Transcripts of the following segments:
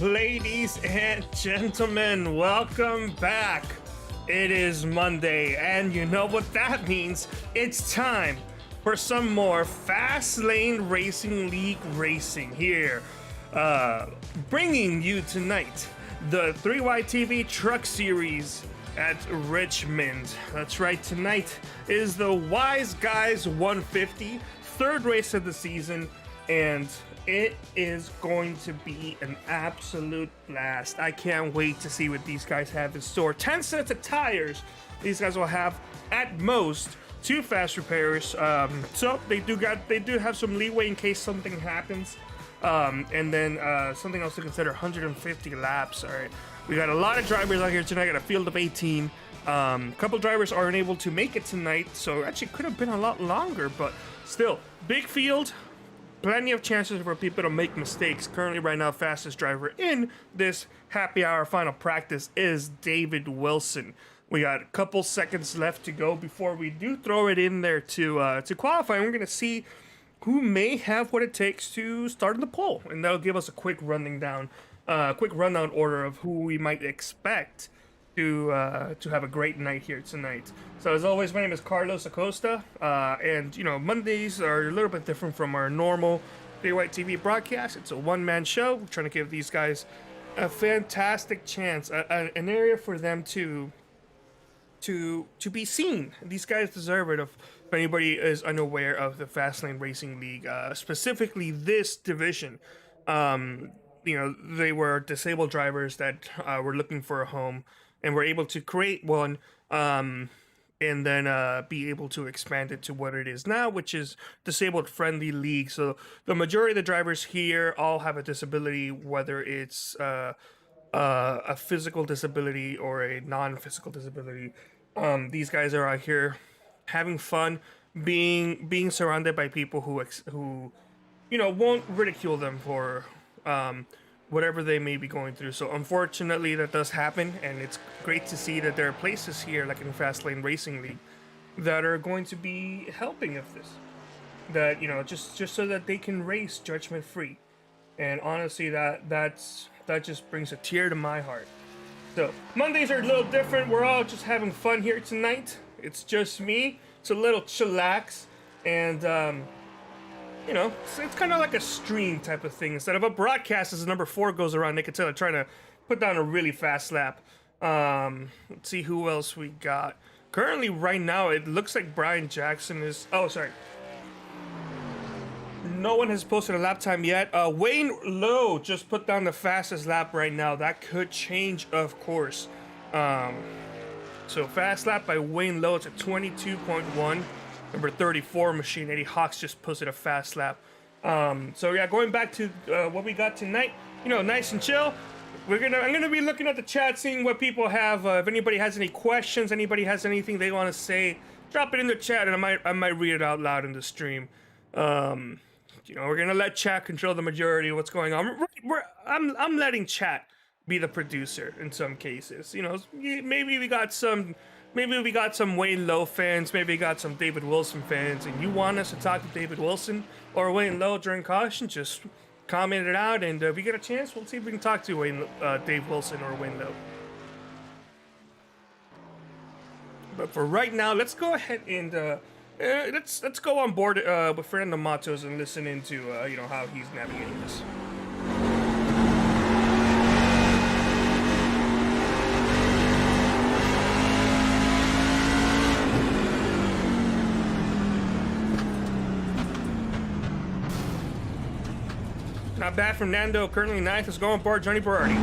Ladies and gentlemen, welcome back. It is Monday, and you know what that means. It's time for some more Fastlane Racing League racing here. Bringing you tonight the 3YTV Truck Series at Richmond. That's right, tonight is the Guyz 150, third race of the season, and it is going to be an absolute blast. I can't wait to see what these guys have in store. 10 sets of tires. These guys will have at most 2 fast repairs. So they do have some leeway in case something happens. And then something else to consider: 150 laps. All right, we got a lot of drivers out here tonight. Got a field of 18. A couple drivers aren't able to make it tonight, so actually could have been a lot longer, but still, big field. Plenty of chances for people to make mistakes. Currently, right now, fastest driver in this happy hour final practice is David Wilson. We got a couple seconds left to go before we do throw it in there to qualify. And we're going to see who may have what it takes to start in the pole, and that'll give us a quick rundown order of who we might expect to have a great night here tonight. So as always, my name is Carlos Acosta, and you know, Mondays are a little bit different from our normal Daylight TV broadcast. It's a one-man show. We're trying to give these guys a fantastic chance, an area for them to be seen. These guys deserve it. If anybody is unaware of the Fastlane Racing League, specifically this division, you know, they were disabled drivers that were looking for a home, and were able to create one, and then be able to expand it to what it is now, which is disabled friendly league. So the majority of the drivers here all have a disability, whether it's a physical disability or a non-physical disability. These guys are out here having fun, being surrounded by people who you know, won't ridicule them for whatever they may be going through. So unfortunately, that does happen, and it's great to see that there are places here, like in Fastlane Racing League, that are going to be helping of this. That, you know, just so that they can race judgment free. And honestly, that just brings a tear to my heart. So Mondays are a little different. We're all just having fun here tonight. It's just me. It's a little chillax, and you know, it's kind of like a stream type of thing. Instead of a broadcast, as the number 4 goes around, they can tell they're trying to put down a really fast lap. Let's see who else we got. Currently, right now, it looks like Brian Jackson is... Oh, sorry. No one has posted a lap time yet. Wayne Lowe just put down the fastest lap right now. That could change, of course. So, fast lap by Wayne Lowe. It's at 22.1. Number 34, Machine Eddie Hawks just posted a fast lap. So yeah, going back to what we got tonight, you know, nice and chill. I'm gonna be looking at the chat, seeing what people have. If anybody has any questions, anybody has anything they want to say, drop it in the chat, and I might read it out loud in the stream. You know, we're gonna let chat control the majority of what's going on. I'm letting chat be the producer in some cases. You know, maybe we got some Wayne Lowe fans, maybe we got some David Wilson fans, and you want us to talk to David Wilson or Wayne Lowe during caution, just comment it out, and if we get a chance, we'll see if we can talk to Dave Wilson or Wayne Lowe. But for right now, let's go ahead and let's go on board with Fernando Matos and listen into you know, how he's navigating this. Not bad from Nando, currently 9th. Let's go on board Johnny Berardi.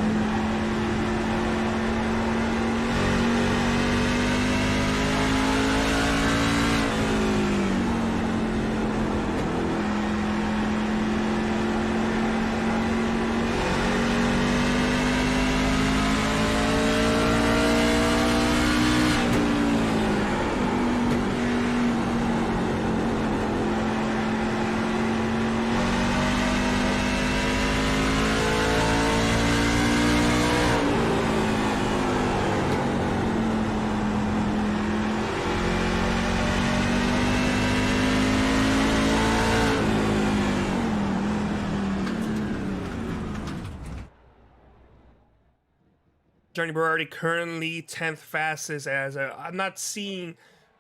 Johnny Berardi currently 10th fastest, as I'm not seeing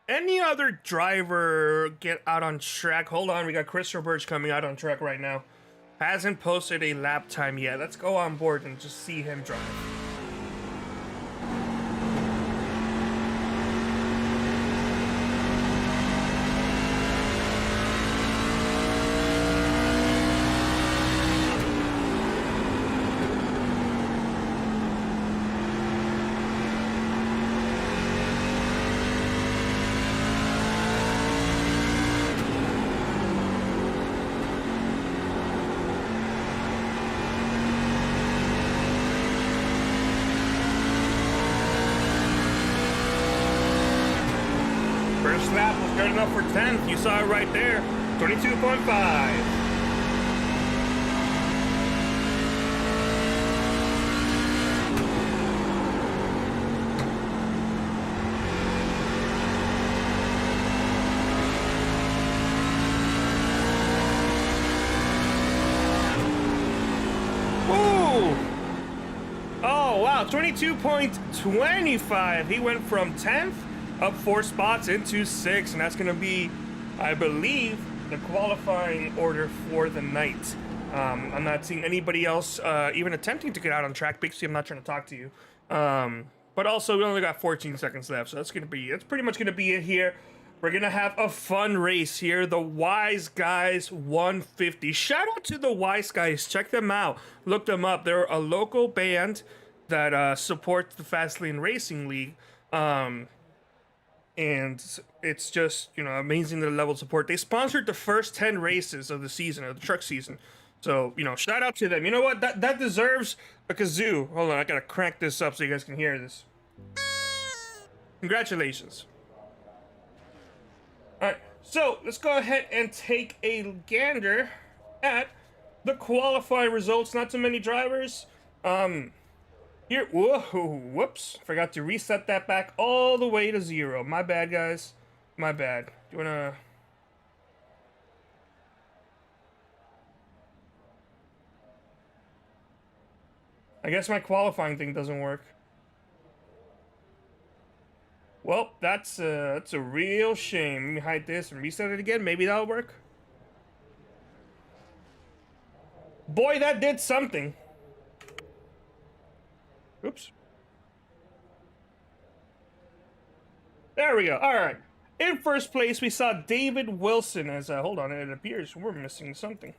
any other driver get out on track. Hold on, we got Chris Roberts coming out on track right now. Hasn't posted a lap time yet. Let's go on board and just see him drive. First lap was good enough for 10th. You saw it right there. 22.5. Woo! Oh, wow. 22.25. He went from 10th up 4 spots into 6, and that's going to be, I believe, the qualifying order for the night. I'm not seeing anybody else even attempting to get out on track. Bixby, I'm not trying to talk to you. But also, we only got 14 seconds left, so that's pretty much going to be it here. We're going to have a fun race here. The Guyz 150. Shout out to the Guyz. Check them out. Look them up. They're a local band that supports the Fastlane Racing League. And it's just, amazing the level of support. They sponsored the first 10 races of the season, of the truck season. So, shout out to them. You know what? That deserves a kazoo. Hold on, I gotta crank this up so you guys can hear this. Congratulations. Alright, so let's go ahead and take a gander at the qualifying results. Not too many drivers. Here, whoops, forgot to reset that back all the way to 0. My bad, guys. My bad. Do you wanna... I guess my qualifying thing doesn't work. Well, that's a real shame. Let me hide this and reset it again. Maybe that'll work. Boy, that did something. Oops. There we go. All right. In first place, we saw David Wilson as, hold on, it appears we're missing something.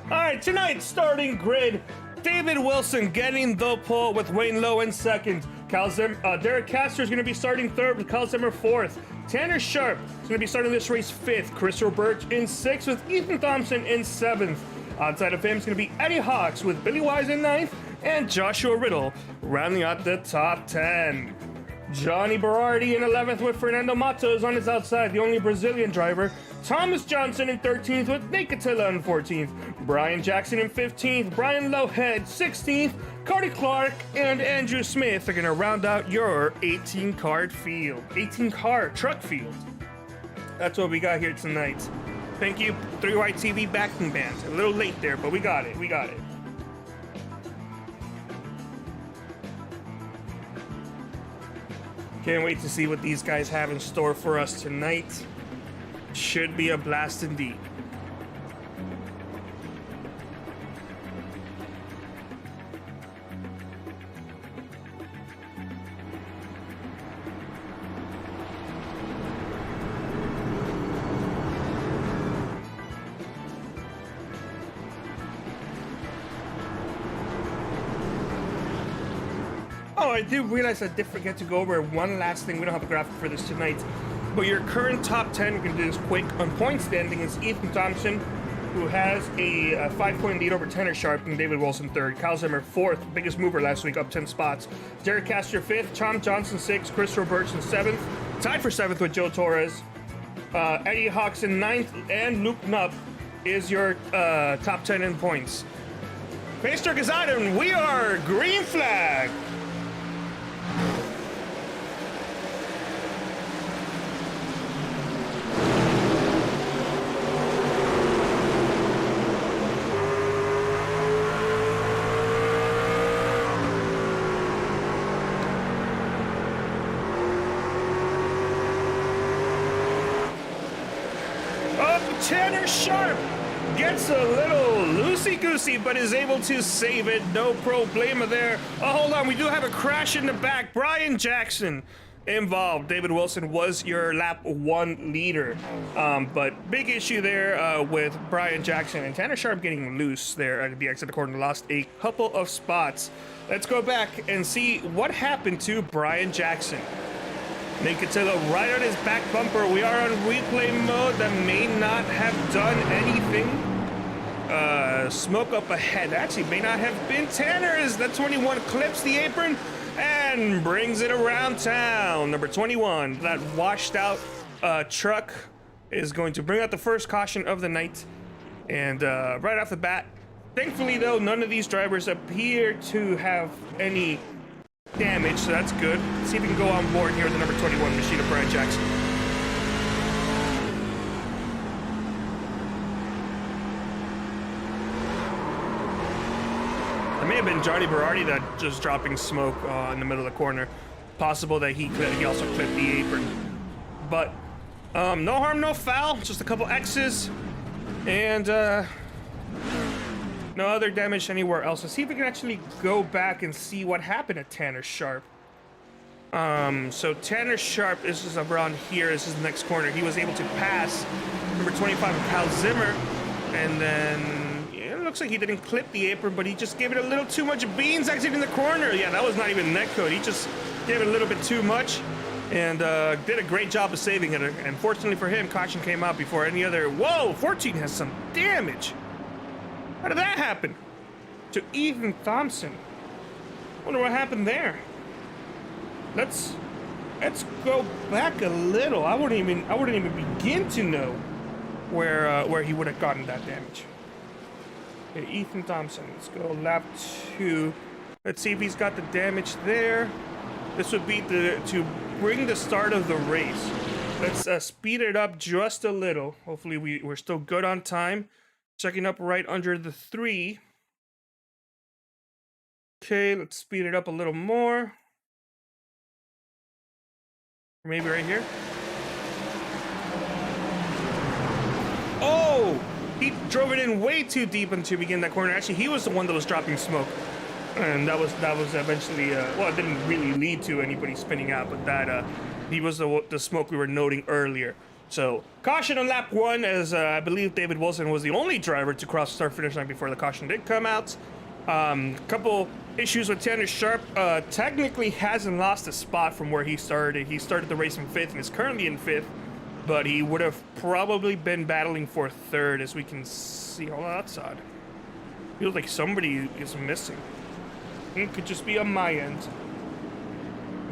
All right, tonight's starting grid. David Wilson getting the pole with Wayne Lowe in second. Derek Castor is going to be starting third with Kyle Zimmer fourth. Tanner Sharp is going to be starting this race fifth. Chris Roberts in sixth with Ethan Thompson in seventh. Outside of him is going to be Eddie Hawks with Billy Wise in ninth. And Joshua Riddle rounding out the top 10. Johnny Berardi in 11th with Fernando Matos on his outside, the only Brazilian driver. Thomas Johnson in 13th with Nate Catilla in 14th. Brian Jackson in 15th. Brian Lowhead 16th. Cody Clark and Andrew Smith are going to round out your 18-car truck field. That's what we got here tonight. Thank you, 3Y TV backing band. A little late there, but we got it. Can't wait to see what these guys have in store for us tonight. Should be a blast indeed. Oh, I did realize I did forget to go over one last thing. We don't have a graphic for this tonight. But your current top 10, we can do this quick. On point standing is Ethan Thompson, who has a 5-point lead over Tanner Sharp and David Wilson third. Kyle Zimmer fourth, biggest mover last week, up 10 spots. Derek Castor fifth, Tom Johnson sixth, Chris Roberts in seventh, tied for seventh with Joe Torres. Eddie Hawks in ninth, and Luke Knupp is your top 10 in points. Mr. Gazaden, we are green flag. Tanner Sharp gets a little loosey-goosey, but is able to save it. No problema there. Oh, hold on. We do have a crash in the back. Brian Jackson involved. David Wilson was your lap 1 leader. But big issue there with Brian Jackson and Tanner Sharp getting loose there at the exit of the corner. Lost a couple of spots. Let's go back and see what happened to Brian Jackson. Make it to the right on his back bumper. We are on replay mode. That may not have done anything. Smoke up ahead. Actually, may not have been Tanner as the 21 clips the apron and brings it around town. Number 21, that washed out truck is going to bring out the first caution of the night. And right off the bat, thankfully though, none of these drivers appear to have any damage, so that's good. Let's see if we can go on board here with the number 21 machine of Brian Jackson. It may have been Johnny Berardi that just dropping smoke in the middle of the corner. Possible that he also clipped the apron. But no harm, no foul. Just a couple X's. And no other damage anywhere else. Let's see if we can actually go back and see what happened to Tanner Sharp. So Tanner Sharp, this is around here. This is the next corner. He was able to pass number 25, Kyle Zimmer. And then it looks like he didn't clip the apron, but he just gave it a little too much beans exiting the corner. Yeah, that was not even netcode. He just gave it a little bit too much and did a great job of saving it. And fortunately for him, caution came out before any other. Whoa, 14 has some damage. How did that happen? To Ethan Thompson. Wonder what happened there. Let's go back a little. I wouldn't even begin to know where he would have gotten that damage. Okay, Ethan Thompson. Let's go lap 2. Let's see if he's got the damage there. This would be to bring the start of the race. Let's speed it up just a little. Hopefully we're still good on time. Checking up right under the 3. Okay, let's speed it up a little more. Maybe right here. Oh! He drove it in way too deep into begin that corner. Actually, he was the one that was dropping smoke. And that was eventually, well, it didn't really lead to anybody spinning out, but that, he was the smoke we were noting earlier. So, caution on lap 1, as I believe David Wilson was the only driver to cross the start finish line before the caution did come out. Couple issues with Tanner Sharp. Technically hasn't lost a spot from where he started. He started the race in 5th and is currently in 5th, but he would have probably been battling for 3rd, as we can see. Hold on, that's odd. Feels like somebody is missing. It could just be on my end.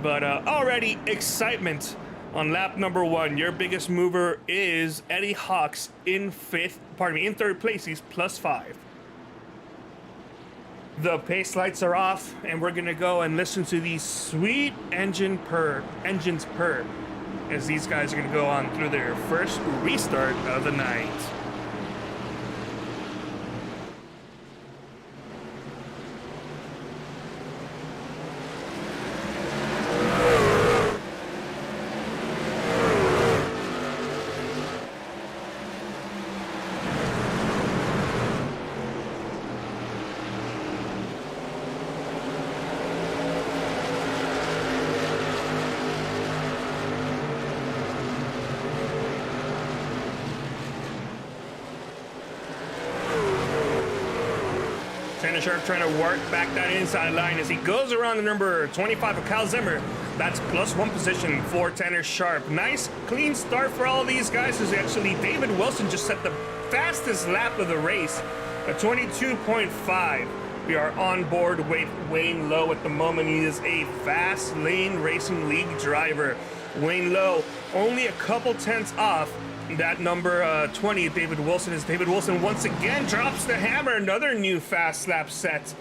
But already excitement on lap number 1. Your biggest mover is Eddie Hawks in 3rd place. He's +5. The pace lights are off, and we're gonna go and listen to these sweet engines purr, as these guys are gonna go on through their first restart of the night. Tanner Sharp trying to work back that inside line as he goes around the number 25 of Kyle Zimmer. That's +1 position for Tanner Sharp. Nice, clean start for all these guys. As actually David Wilson just set the fastest lap of the race, a 22.5. We are on board with Wayne Lowe at the moment. He is a Fastlane Racing League driver. Wayne Lowe only a couple tenths off that number 20, David Wilson, as David Wilson once again drops the hammer. Another new fast lap set.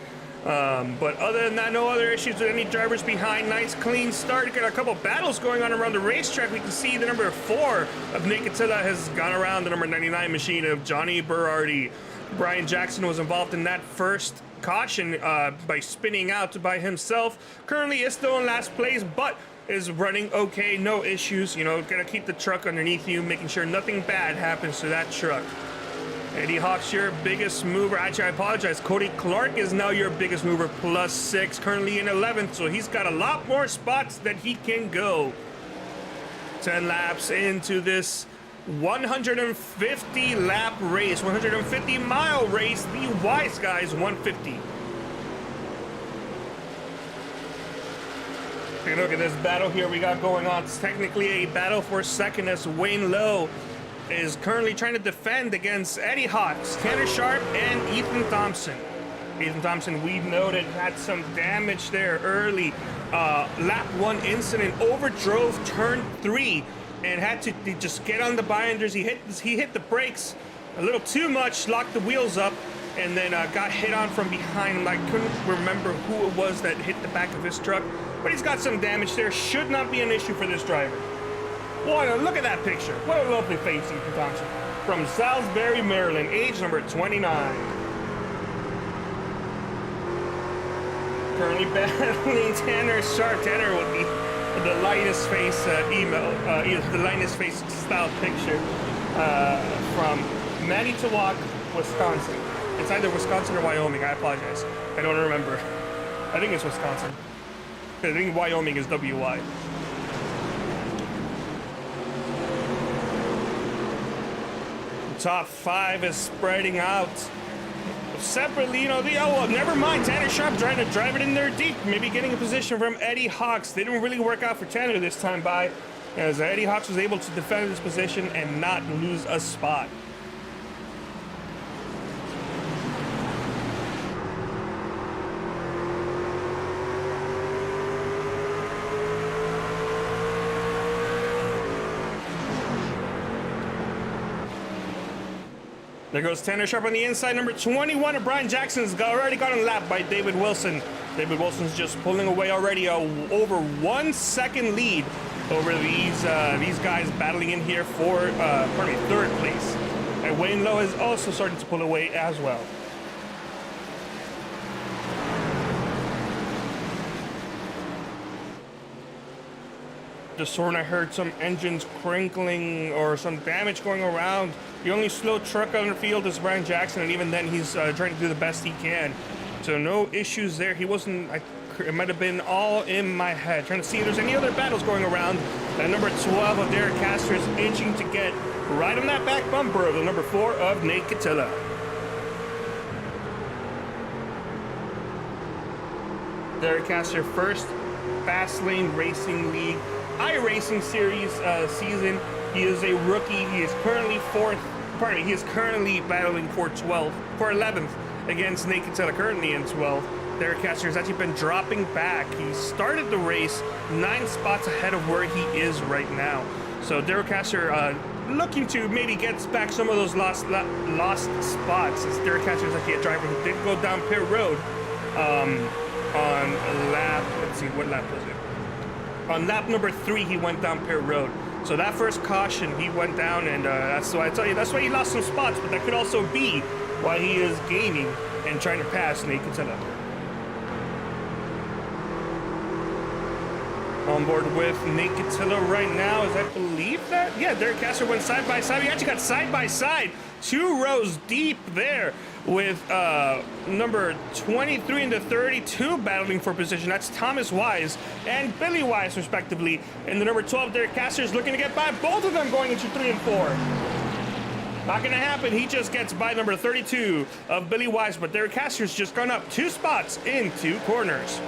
But other than that, no other issues with any drivers behind. Nice clean start. Got a couple battles going on around the racetrack. We can see the number 4 of Nick Attila has gone around the number 99 machine of Johnny Berardi. Brian Jackson was involved in that first caution by spinning out by himself. Currently is still in last place, but is running okay, no issues. You know, gonna keep the truck underneath you, making sure nothing bad happens to that truck. Eddie Hawks, your biggest mover. Actually, I apologize. Cody Clark is now your biggest mover, +6, currently in 11th. So he's got a lot more spots that he can go. 10 laps into this 150 lap race, 150 mile race. The Guyz guys 150. Take a look at this battle here we got going on. It's technically a battle for second as Wayne Lowe is currently trying to defend against Eddie Hawks, Tanner Sharp, and Ethan Thompson. Ethan Thompson, we've noted, had some damage there early. Lap 1 incident, overdrove turn 3 and had to just get on the binders. He hit the brakes a little too much, locked the wheels up, and then got hit on from behind. I couldn't remember who it was that hit the back of his truck, but he's got some damage there. Should not be an issue for this driver. Boy, look at that picture. What a lovely face, Ethan Thompson. From Salisbury, Maryland, age number 29. Currently battling Tanner Sharp. Tanner would be the lightest face the lightest face style picture from Manitowoc, Wisconsin. It's either Wisconsin or Wyoming. I apologize. I don't remember. I think it's Wisconsin. I think Wyoming is WY. Top 5 is spreading out separately. You know, never mind. Tanner Sharp trying to drive it in there deep, maybe getting a position from Eddie Hawks. They didn't really work out for Tanner this time by, as Eddie Hawks was able to defend his position and not lose a spot. There goes Tanner Sharp on the inside. Number 21 of Brian Jackson's already got on lap by David Wilson. David Wilson's just pulling away already, over 1 second lead over these guys battling in here for third place. And Wayne Lowe is also starting to pull away as well. Just sort of heard some engines crinkling or some damage going around. The only slow truck on the field is Brian Jackson, and even then he's trying to do the best he can. So no issues there. He wasn't, it might have been all in my head. Trying to see if there's any other battles going around. And number 12 of Derek Castor is itching to get right on that back bumper of the number 4 of Nate Catilla. Derek Castor, first Fastlane Racing League iRacing Series season. He is a rookie. He is currently he is currently battling for 11th against Nate Catilla, currently in 12th. Derek Castor has actually been dropping back. He started the race 9 spots ahead of where he is right now. So Derek Castor looking to maybe get back some of those lost spots. As Derek Castor is actually a driver who did go down pit road on lap, let's see, what lap was it? On lap number 3, he went down pit road. So that first caution, he went down, and that's why I tell you, that's why he lost some spots, but that could also be why he is gaining and trying to pass Nate Catilla. On board with Nate Catilla right now, is I believe that? Yeah, Derek Castor went side by side. We actually got side by side, 2 rows deep there with number 23 and the 32 battling for position. That's Thomas Wise and Billy Wise, respectively. And the number 12, Derek Castor, is looking to get by both of them going into 3 and 4. Not going to happen. He just gets by number 32 of Billy Wise, but Derek Castor's just gone up 2 spots in 2 corners.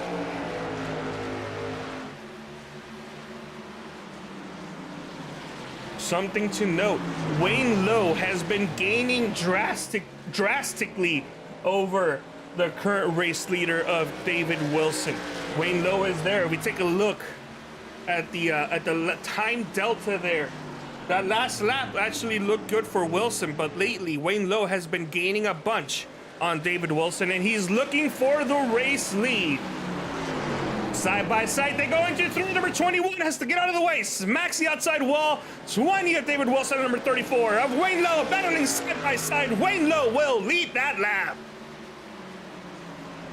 Something to note, Wayne Lowe has been gaining drastically over the current race leader of David Wilson. Wayne Lowe is there. We take a look at the time delta there. That last lap actually looked good for Wilson, but lately Wayne Lowe has been gaining a bunch on David Wilson, and he's looking for the race lead. Side by side, they go into 3. Number 21 has to get out of the way. Smacks the outside wall. 20 of David Wilson, number 34 of Wayne Lowe, battling side by side. Wayne Lowe will lead that lap.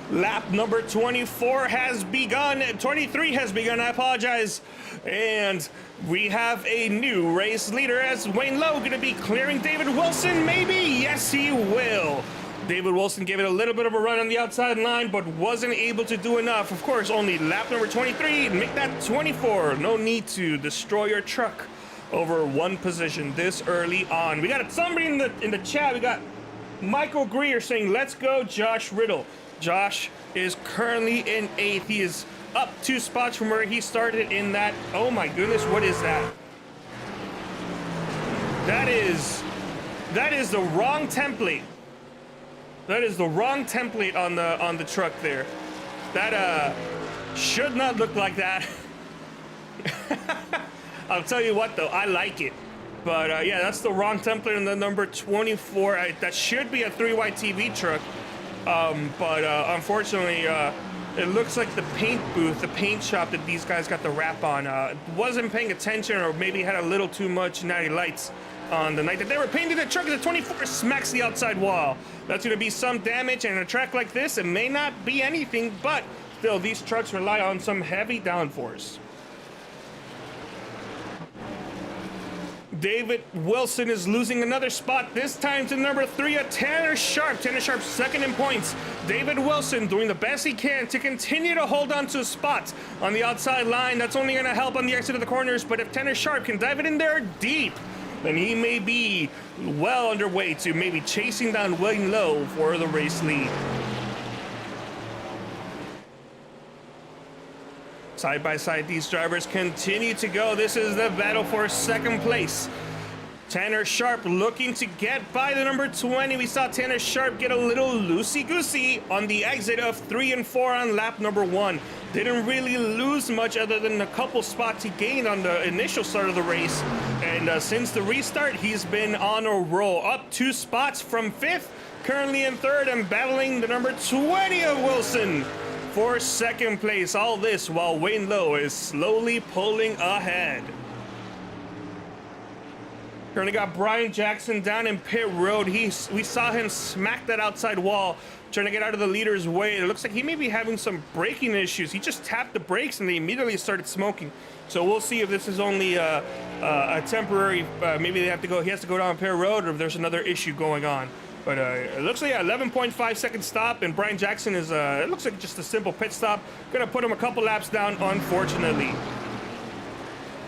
Lap number 24 has begun. 23 has begun, I apologize. And we have a new race leader as Wayne Lowe going to be clearing David Wilson, maybe? Yes, he will. David Wilson gave it a little bit of a run on the outside line, but wasn't able to do enough. Of course, only lap number 23, make that 24. No need to destroy your truck over one position this early on. We got somebody in the chat. We got Michael Greer saying, let's go, Josh Riddle. Josh is currently in 8th. He is up 2 spots from where he started in that. Oh my goodness, what is that? That is the wrong template. That is the wrong template on the truck there. That should not look like that. I'll tell you what though, I like it. But yeah, that's the wrong template on the number 24. That should be a 3Y TV truck. But unfortunately, it looks like the paint booth, the paint shop that these guys got the wrap on, wasn't paying attention, or maybe had a little too much natty lights on the night that they were painting the truck. The 24 smacks the outside wall. That's going to be some damage, and in a track like this, it may not be anything, but still, these trucks rely on some heavy downforce. David Wilson is losing another spot, this time to number 3, Tanner Sharp. Tanner Sharp second in points. David Wilson doing the best he can to continue to hold on to spots on the outside line. That's only going to help on the exit of the corners, but if Tanner Sharp can dive it in there deep, then he may be well underway to maybe chasing down Wayne Lowe for the race lead. Side by side, these drivers continue to go. This is the battle for second place. Tanner Sharp looking to get by the number 20. We saw Tanner Sharp get a little loosey-goosey on the exit of 3 and 4 on lap number 1. Didn't really lose much other than a couple spots he gained on the initial start of the race. And since the restart, he's been on a roll. Up 2 spots from 5th, currently in 3rd, and battling the number 20 of Wilson for second place. All this while Wayne Lowe is slowly pulling ahead. Currently got Brian Jackson down in pit road. We saw him smack that outside wall, trying to get out of the leader's way. It looks like he may be having some braking issues. He just tapped the brakes and they immediately started smoking. So we'll see if this is only a temporary, maybe he has to go down pit road, or if there's another issue going on. But it looks like 11.5 second stop, and Brian Jackson is, it looks like just a simple pit stop. Gonna put him a couple laps down, unfortunately.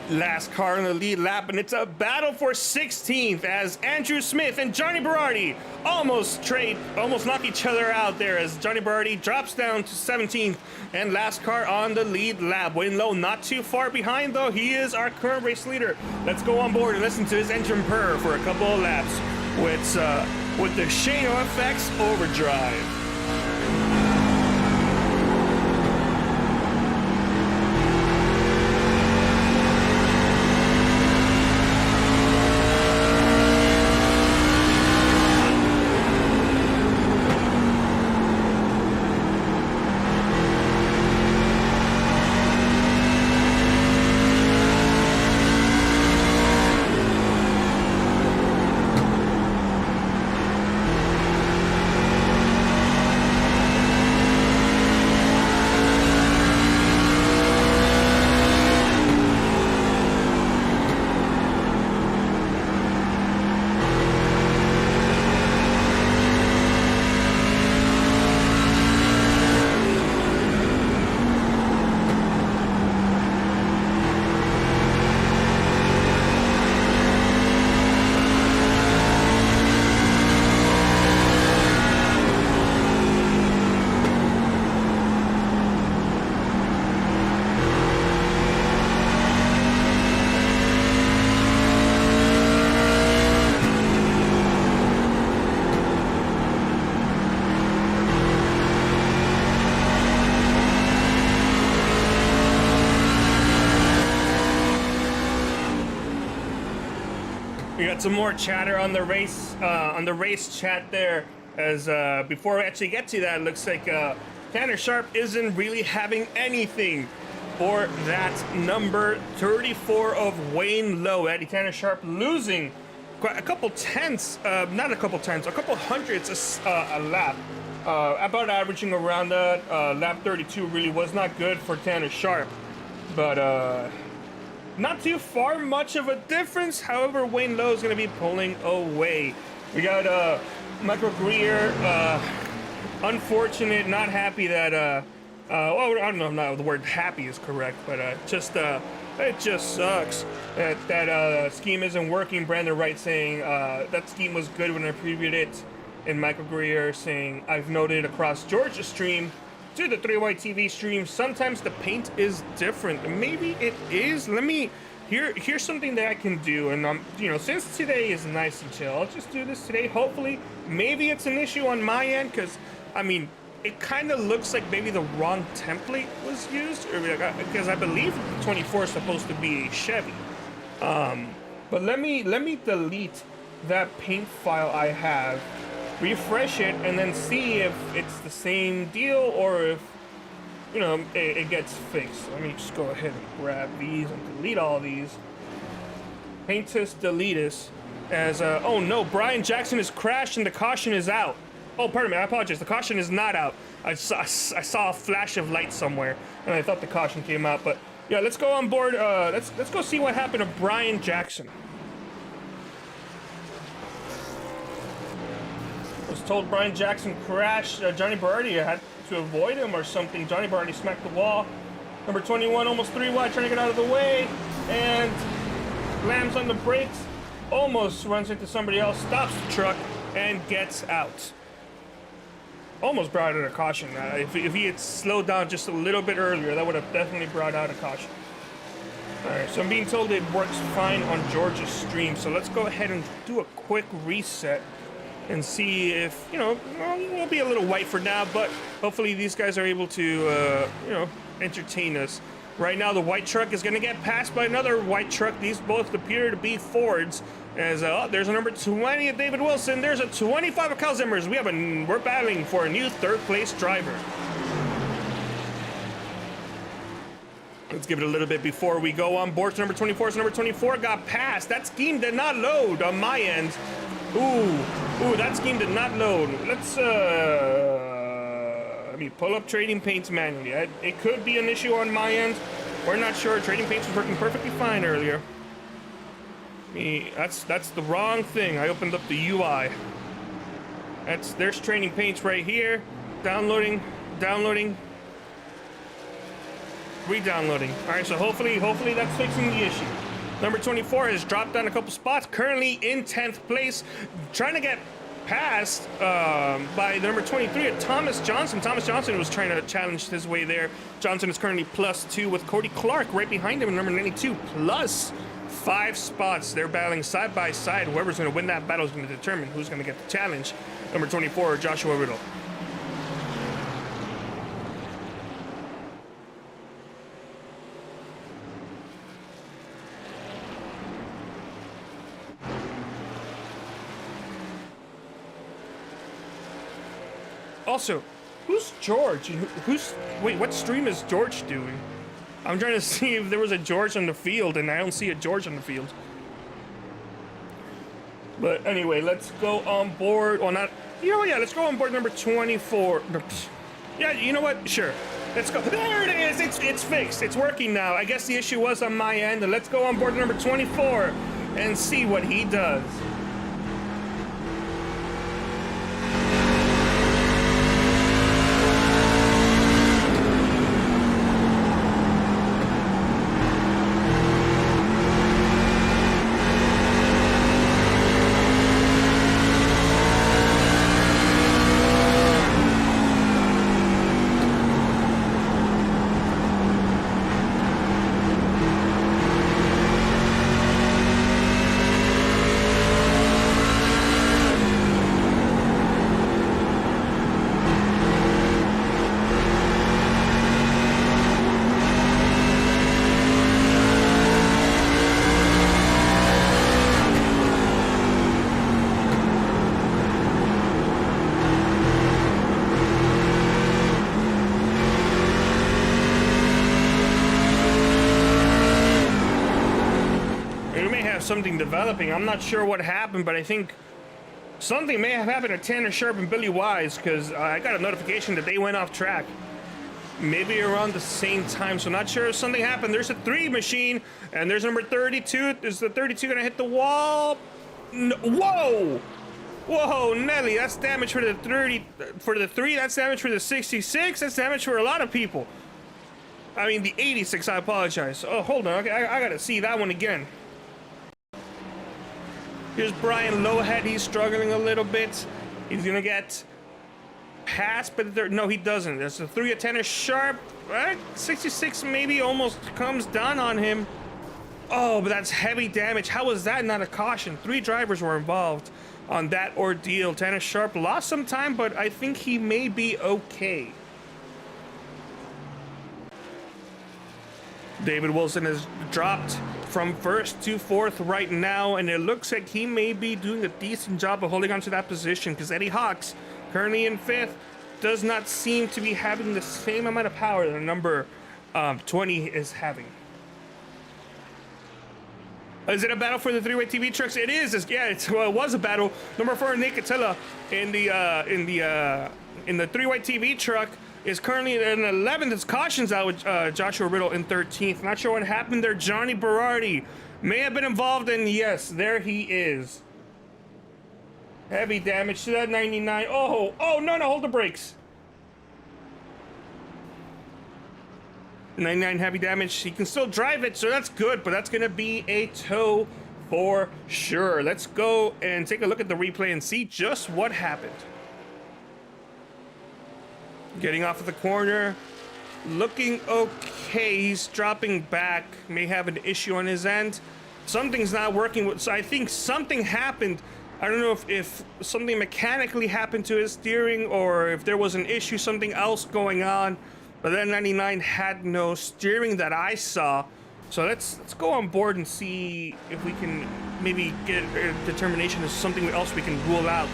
Last car in the lead lap, and it's a battle for 16th as Andrew Smith and Johnny Berardi almost knock each other out there as Johnny Berardi drops down to 17th, and last car on the lead lap. Wayne Lowe not too far behind, though. He is our current race leader. Let's go on board and listen to his engine purr for a couple of laps with the Shano FX Overdrive. We got some more chatter on the race chat there. As before we actually get to that, it looks like Tanner Sharp isn't really having anything for that number 34 of Wayne Lowe. Eddie Tanner Sharp losing a couple tenths, not a couple tenths, a couple hundredths a lap about averaging around that. Lap 32 really was not good for Tanner Sharp, but not too far much of a difference. However, Wayne Lowe is going to be pulling away. We got Michael Greer, unfortunate, not happy that, well, I don't know if the word happy is correct, but it just sucks that scheme isn't working. Brandon Wright saying that scheme was good when I previewed it, and Michael Greer saying, I've noted across Georgia stream to the 3White TV stream, sometimes the paint is different. Maybe it is. Let me... Here's something that I can do, and you know, since today is nice and chill, I'll just do this today. Hopefully, maybe it's an issue on my end, because, I mean, it kind of looks like maybe the wrong template was used, because I believe 24 is supposed to be a Chevy. But let me delete that paint file I have, refresh it, and then see if it's the same deal or if, you know, it gets fixed. Let me just go ahead and grab these and delete all these. Paintus deletus as, oh no, Brian Jackson has crashed and the caution is out. Oh, pardon me, I apologize. The caution is not out. I saw a flash of light somewhere and I thought the caution came out, but yeah, let's go on board. Let's go see what happened to Brian Jackson. I was told Brian Jackson crashed. Johnny Berardi had to avoid him or something. Johnny Berardi smacked the wall. Number 21, almost 3 wide, trying to get out of the way, and slams on the brakes, almost runs into somebody else, stops the truck, and gets out. Almost brought out a caution. If he had slowed down just a little bit earlier, that would have definitely brought out a caution. All right, so I'm being told it works fine on Georgia's stream, so let's go ahead and do a quick reset and see if, you know, well, we'll be a little white for now, but hopefully these guys are able to, you know, entertain us. Right now, the white truck is going to get passed by another white truck. These both appear to be Fords. As there's a number 20 of David Wilson. There's a 25 of Kyle Zimmers. We're battling for a new third-place driver. Let's give it a little bit before we go on board to number 24. So number 24 got passed. That scheme did not load on my end. Ooh, that scheme did not load. Let's, let me pull up Trading Paints manually. It could be an issue on my end. We're not sure. Trading Paints was working perfectly fine earlier. That's the wrong thing. I opened up the UI. There's Trading Paints right here. Downloading, re-downloading. All right, so hopefully that's fixing the issue. Number 24 has dropped down a couple spots, currently in 10th place, trying to get passed by the number 23 Thomas Johnson. Thomas Johnson was trying to challenge his way there. Johnson is currently +2 with Cody Clark right behind him, number 92, +5 spots. They're battling side by side. Whoever's going to win that battle is going to determine who's going to get the challenge. Number 24, Joshua Riddle. Also, who's George? Wait, what stream is George doing? I'm trying to see if there was a George on the field, and I don't see a George on the field. But anyway, let's go on board. Well, not. You know what? Yeah, let's go on board number 24. Yeah, you know what? Sure. Let's go. There it is. It's fixed. It's working now. I guess the issue was on my end. And let's go on board number 24 and see what he does. Something developing. I'm not sure what happened, but I think Something may have happened to Tanner Sharp and Billy Wise, because I got a notification that they went off track. Maybe around the same time, so not sure if something happened. There's a 3 machine, and there's number 32. Is the 32 gonna hit the wall? No. Whoa! Whoa, Nelly, that's damage for the 30, for the 3, that's damage for the 66, that's damage for a lot of people. I mean, the 86, I apologize. Oh, hold on, okay, I gotta see that one again. Here's Brian Lowhead, he's struggling a little bit. He's gonna get past, but no, he doesn't. There's a 3 of Tanner Sharp, right? 66 maybe almost comes down on him. Oh, but that's heavy damage. How was that not a caution? 3 drivers were involved on that ordeal. Tanner Sharp lost some time, but I think he may be okay. David Wilson has dropped from 1st to 4th right now, and it looks like he may be doing a decent job of holding on to that position, because Eddie Hawks, currently in 5th, does not seem to be having the same amount of power that number 20 is having. Is it a battle for the 3-way TV trucks? It is. Well, it was a battle. Number 4, Nick Attila in the 3-way TV truck is currently in 11th. It's cautions out with Joshua Riddle in 13th. Not sure what happened there. Johnny Berardi may have been involved, and yes, there he is. Heavy damage to that 99. Oh, no, hold the brakes. 99 heavy damage. He can still drive it, so that's good, but that's going to be a tow for sure. Let's go and take a look at the replay and see just what happened. Getting off of the corner, looking okay. He's dropping back, may have an issue on his end. Something's not working, so I think something happened. I don't know if something mechanically happened to his steering, or if there was an issue, something else going on. But then 99 had no steering that I saw. So let's go on board and see if we can maybe get a determination of something else we can rule out.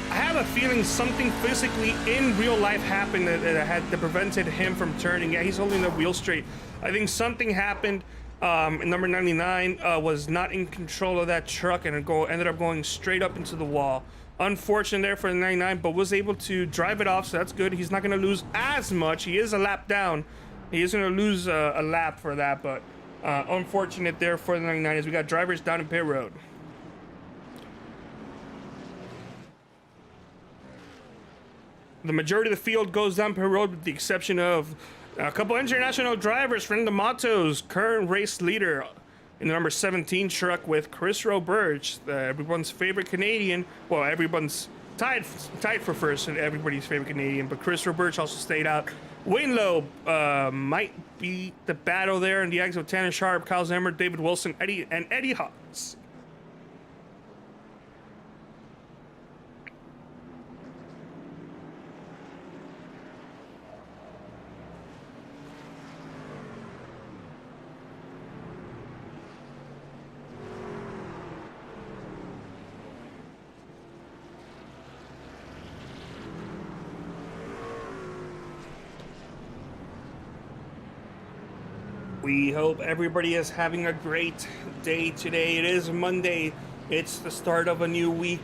I have a feeling something physically in real life happened that prevented him from turning. Yeah, he's holding the wheel straight. I think something happened. Number 99 was not in control of that truck and ended up going straight up into the wall. Unfortunate there for the 99, but was able to drive it off, so that's good. He's not going to lose as much. He is a lap down. He is going to lose a lap for that, but unfortunate there for the 99 as we got drivers down in pit road. The majority of the field goes down pit road with the exception of a couple international drivers. Fernando Mato's current race leader in the number 17 truck with Chris Roberge, everyone's favorite Canadian. Well, everyone's tied for first and everybody's favorite Canadian, but Chris Roberge also stayed out. Wayne Loeb might be the battle there in the exit with Tanner Sharp, Kyle Zemmer, David Wilson, Eddie Hawks. We hope everybody is having a great day today. It is Monday. It's the start of a new week.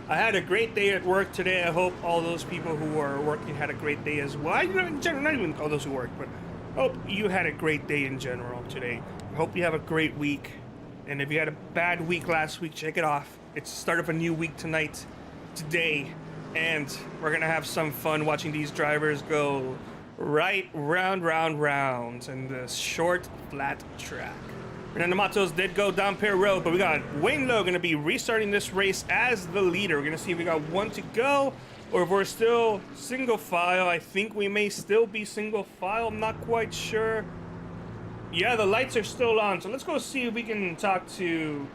I had a great day at work today. I hope all those people who are working had a great day as well. In general, not even all those who work, but I hope you had a great day in general today. I hope you have a great week. And if you had a bad week last week, shake it off. It's the start of a new week today. And we're going to have some fun watching these drivers go right round and the short flat track. Fernando Matos did go down pit road, but we got Wayne Lowe going to be restarting this race as the leader. We're going to see if we got one to go or if we're still single file. I think we may still be single file. I'm not quite sure. Yeah, the lights are still on, so let's go see if we can talk to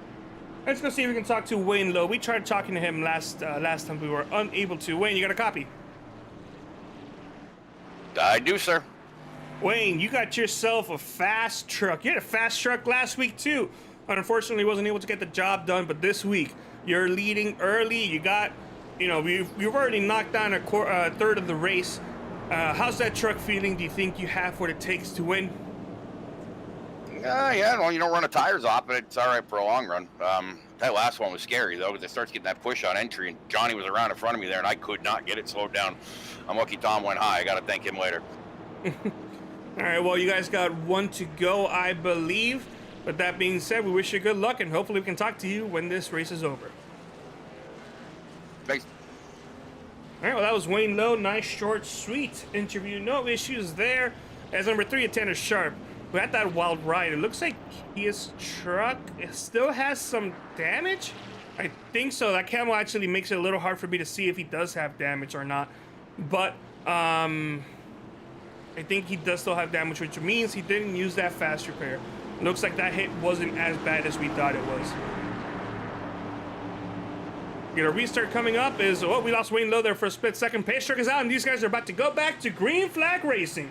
Wayne Lowe. We tried talking to him last time. We were unable to. Wayne, you got a copy? I do, sir. Wayne, you got yourself a fast truck. You had a fast truck last week, too. Unfortunately, wasn't able to get the job done, but this week, you're leading early. You got, you've already knocked down a third of the race. How's that truck feeling? Do you think you have what it takes to win? Yeah, well, you don't run the tires off, but it's all right for a long run. That last one was scary, though, because it starts getting that push on entry, and Johnny was around in front of me there, and I could not get it slowed down. I'm lucky Tom went high. I got to thank him later. All right, well, you guys got one to go, I believe. But that being said, we wish you good luck, and hopefully we can talk to you when this race is over. Thanks. All right, well, that was Wayne Lowe. Nice, short, sweet interview. No issues there. As number 3 at Tanner Sharp, who had that wild ride. It looks like his truck still has some damage. I think so. That camo actually makes it a little hard for me to see if he does have damage or not. But I think he does still have damage, which means he didn't use that fast repair. Looks like that hit wasn't as bad as we thought it was. Get a restart coming up is, oh, we lost Wayne Lowe there for a split second. Pace truck is out, and these guys are about to go back to green flag racing.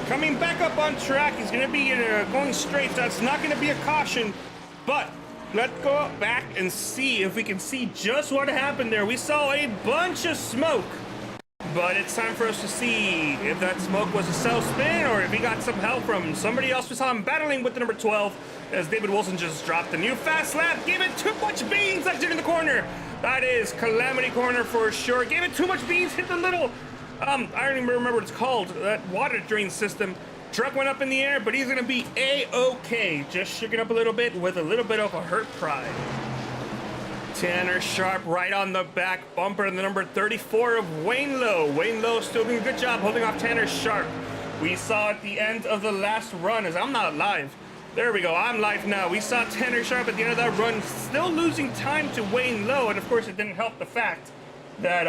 Coming back up on track, he's going to be going straight, so that's not going to be a caution. But let's go back and see if we can see just what happened there. We saw a bunch of smoke, but it's time for us to see if that smoke was a self spin or if he got some help from somebody else. We saw him battling with the number 12 as David Wilson just dropped the new fast lap. Gave it too much beans, left it in the corner. That is Calamity Corner for sure. Gave it too much beans, hit the little I don't even remember what it's called, that water drain system. Truck went up in the air, but he's gonna be A-okay. Just shook it up a little bit with a little bit of a hurt pride. Tanner Sharp right on the back bumper, and the number 34 of Wayne Lowe. Wayne Lowe still doing a good job holding off Tanner Sharp. We saw at the end of the last run, as I'm not live. There we go, I'm live now. We saw Tanner Sharp at the end of that run still losing time to Wayne Lowe, and of course it didn't help the fact that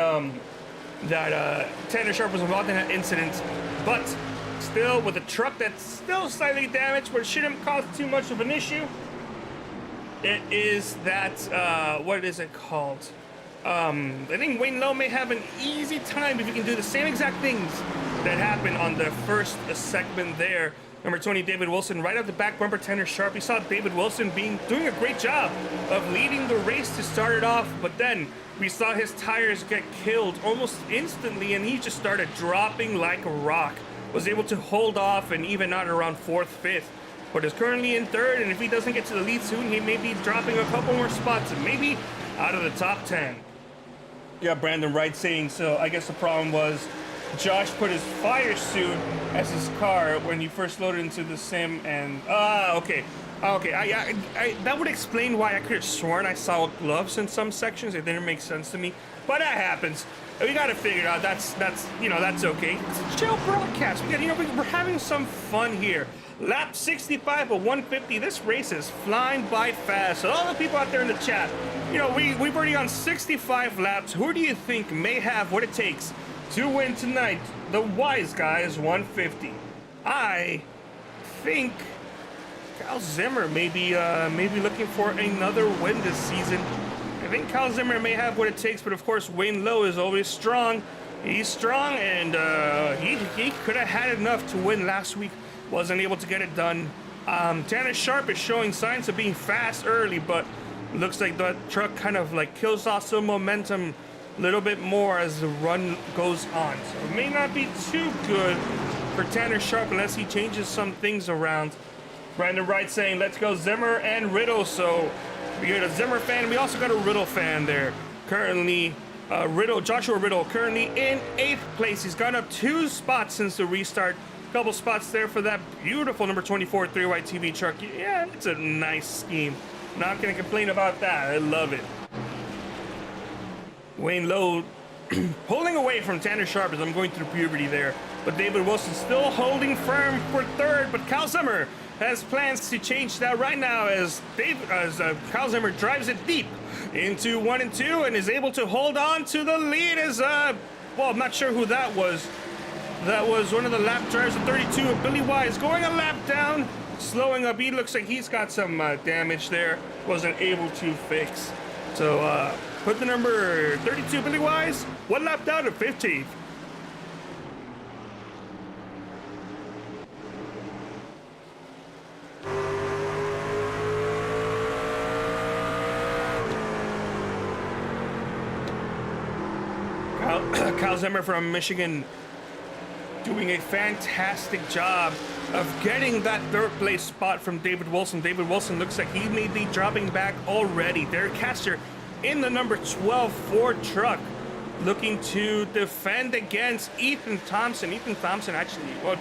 Tanner Sharp was involved in that incident, but still with a truck that's still slightly damaged, but it shouldn't cause too much of an issue. It is that, what is it called? I think Wayne Lowe may have an easy time if he can do the same exact things that happened on the first segment there. Number 20, David Wilson, right off the back bumper, Tanner Sharp. We saw David Wilson doing a great job of leading the race to start it off, but then we saw his tires get killed almost instantly, and he just started dropping like a rock. Was able to hold off and even out around 4th, 5th, but is currently in 3rd, and if he doesn't get to the lead soon, he may be dropping a couple more spots and maybe out of the top 10. Yeah, Brandon Wright saying, so I guess the problem was Josh put his fire suit as his car when he first loaded into the sim, and okay, that would explain why I could have sworn I saw gloves in some sections. It didn't make sense to me, but that happens. We got to figure it out. That's okay. It's a chill broadcast. We're having some fun here. Lap 65 of 150. This race is flying by fast. So all the people out there in the chat, we've already gone 65 laps. Who do you think may have what it takes to win tonight? The Wise Guys 150. I think Kyle Zimmer may be looking for another win this season. I think Kyle Zimmer may have what it takes, but of course Wayne Lowe is always strong. He's strong, and he could have had enough to win last week. Wasn't able to get it done. Tanner Sharp is showing signs of being fast early, but looks like the truck kind of like kills off some momentum a little bit more as the run goes on. So it may not be too good for Tanner Sharp unless he changes some things around. Brandon Wright saying, let's go Zimmer and Riddle. So we got a Zimmer fan. We also got a Riddle fan there. Currently, Joshua Riddle currently in 8th place. He's gone up 2 spots since the restart. Couple spots there for that beautiful number 24 3-wide TV truck. Yeah, it's a nice scheme. Not gonna complain about that. I love it. Wayne Lowe pulling away from Tanner Sharp as I'm going through puberty there. But David Wilson still holding firm for third. But Kyle Zimmer has plans to change that right now as Kyle Zimmer drives it deep into 1 and 2 and is able to hold on to the lead as, well, I'm not sure who that was. That was one of the lap drivers of 32 of Billy Wise going a lap down, slowing up. He looks like he's got some damage there. Wasn't able to fix. So, put the number 32 Billy Wise 1 lap down to 15th. Kyle Zimmer from Michigan doing a fantastic job of getting that third place spot from David Wilson. David Wilson looks like he may be dropping back already. Derek Castor in the number 12 Ford truck looking to defend against Ethan Thompson. Ethan Thompson actually, well,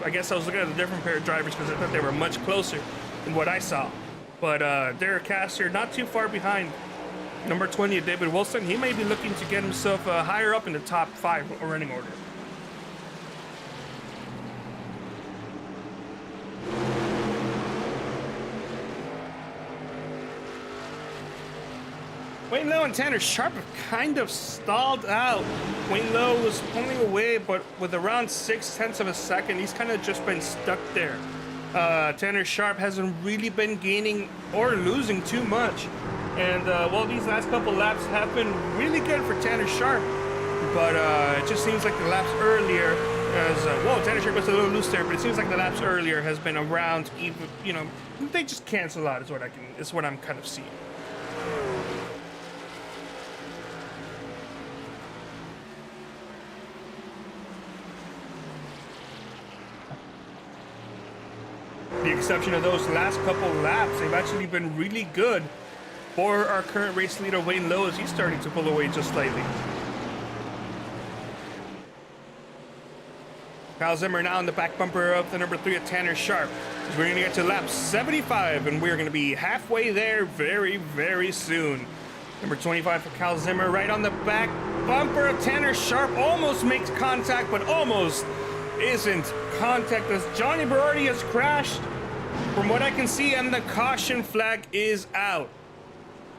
I guess I was looking at a different pair of drivers because I thought they were much closer than what I saw. But Derek Castor not too far behind number 20 of David Wilson. He may be looking to get himself higher up in the top 5 running order. Wayne Lowe and Tanner Sharp have kind of stalled out. Wayne Lowe was pulling away, but with around 0.6 of a second, he's kind of just been stuck there. Tanner Sharp hasn't really been gaining or losing too much. And, well, these last couple laps have been really good for Tanner Sharp. But it just seems like the laps earlier, as, well, Tanner Sharp was a little loose there, but it seems like the laps earlier has been around even, you know, they just cancel out is what I'm kind of seeing. The exception of those last couple laps, they've actually been really good for our current race leader, Wayne Lowe, as he's starting to pull away just slightly. Kyle Zimmer now in the back bumper of the number 3 of Tanner Sharp. We're going to get to lap 75, and we're going to be halfway there very, very soon. Number 25 for Kyle Zimmer right on the back bumper of Tanner Sharp. Almost makes contact, but almost isn't contact as Johnny Berardi has crashed from what I can see, and the caution flag is out.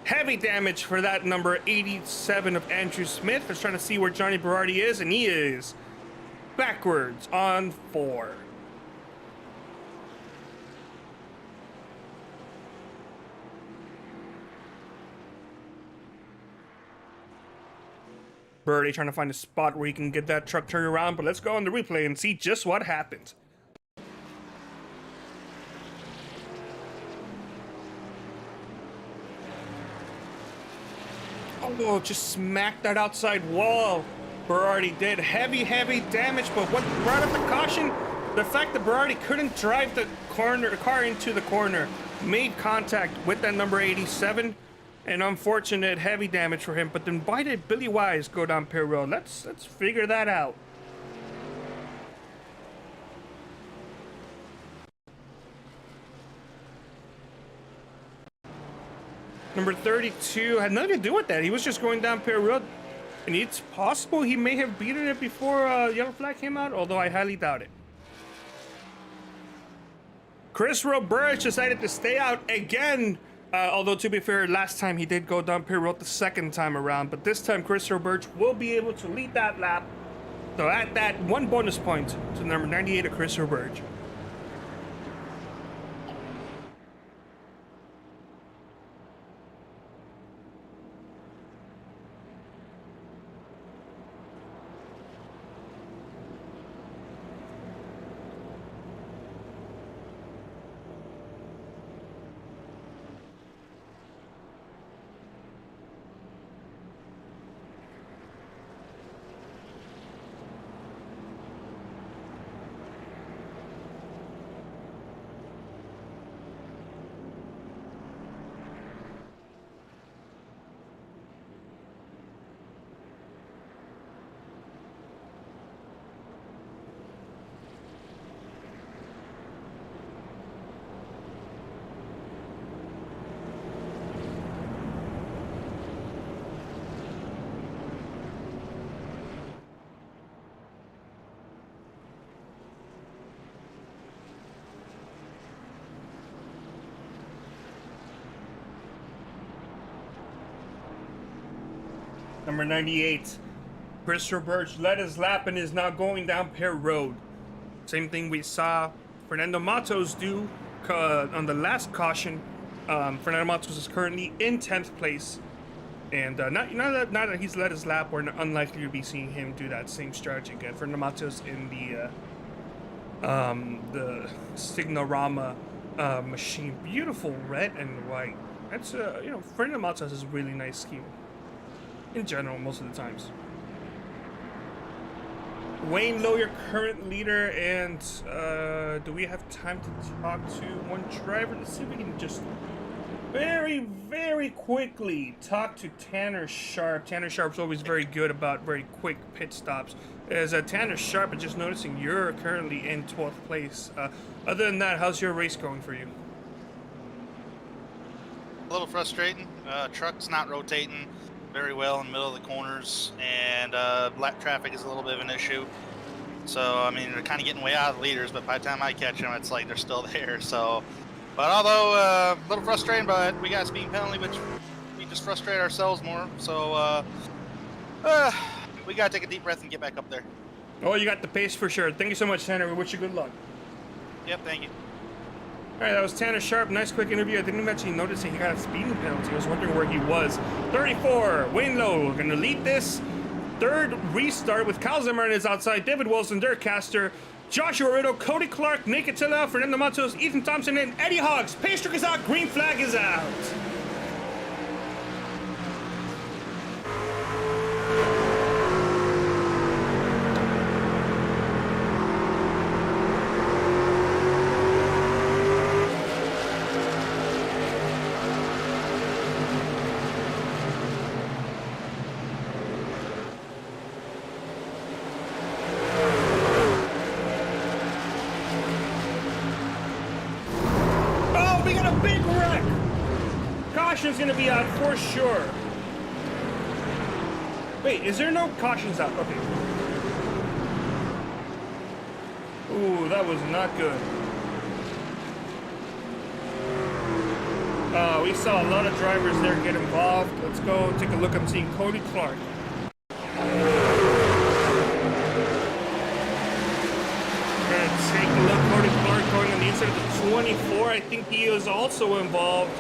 Heavy damage for that number 87 of Andrew Smith. I was trying to see where Johnny Berardi is, and he is backwards on 4. Berardi trying to find a spot where he can get that truck turned around, but let's go on the replay and see just what happened. Oh, just smacked that outside wall. Berardi did heavy damage, but what brought up the caution? The fact that Berardi couldn't drive the car into the corner, made contact with that number 87, and unfortunate heavy damage for him. But then why did Billy Wise go down pit road? Let's figure that out. Number 32 had nothing to do with that. He was just going down pit road. And it's possible he may have beaten it before yellow flag came out, although I highly doubt it. Chris Roberge decided to stay out again. Although, to be fair, last time he did go down pit road the second time around. But this time, Chris Roberge will be able to lead that lap. So at that, 1 bonus point to number 98 of Chris Roberge. Number 98, Christopher Birch led his lap and is now going down Pear Road. Same thing we saw Fernando Matos do on the last caution. Fernando Matos is currently in 10th place. And not that he's led his lap, we're unlikely to be seeing him do that same strategy again. Fernando Matos in the Signarama machine. Beautiful red and white. That's, Fernando Matos is a really nice scheme. In general, most of the times. Wayne Lowe, your current leader, and do we have time to talk to one driver? Let's see if we can just very, very quickly talk to Tanner Sharp. Tanner Sharp's always very good about very quick pit stops. As Tanner Sharp, I'm just noticing you're currently in 12th place. Other than that, how's your race going for you? A little frustrating. Truck's not rotating very well in the middle of the corners, and lap traffic is a little bit of an issue. So, I mean, they're kind of getting way out of the leaders, but by the time I catch them, it's like they're still there. So, but although a little frustrating, but we got a speeding penalty, which we just frustrate ourselves more. So, we got to take a deep breath and get back up there. Oh, you got the pace for sure. Thank you so much, Tanner. We wish you good luck. Yep, thank you. All right, that was Tanner Sharp. Nice quick interview. I didn't actually notice he got a speeding penalty. I was wondering where he was. 34, Wayne Lowe going to lead this third restart with Kyle Zimmerman is outside, David Wilson, Derek Castor, Joshua Riddle, Cody Clark, Nick Attila, Fernando Matos, Ethan Thompson, and Eddie Hawks. Pace truck is out. Green flag is out. Caution's gonna be out for sure. Wait, is there no cautions out? Okay. Ooh, that was not good. We saw a lot of drivers there get involved. Let's go take a look. I'm seeing Cody Clark. Take a look. Cody Clark going on the inside of the 24. I think he is also involved.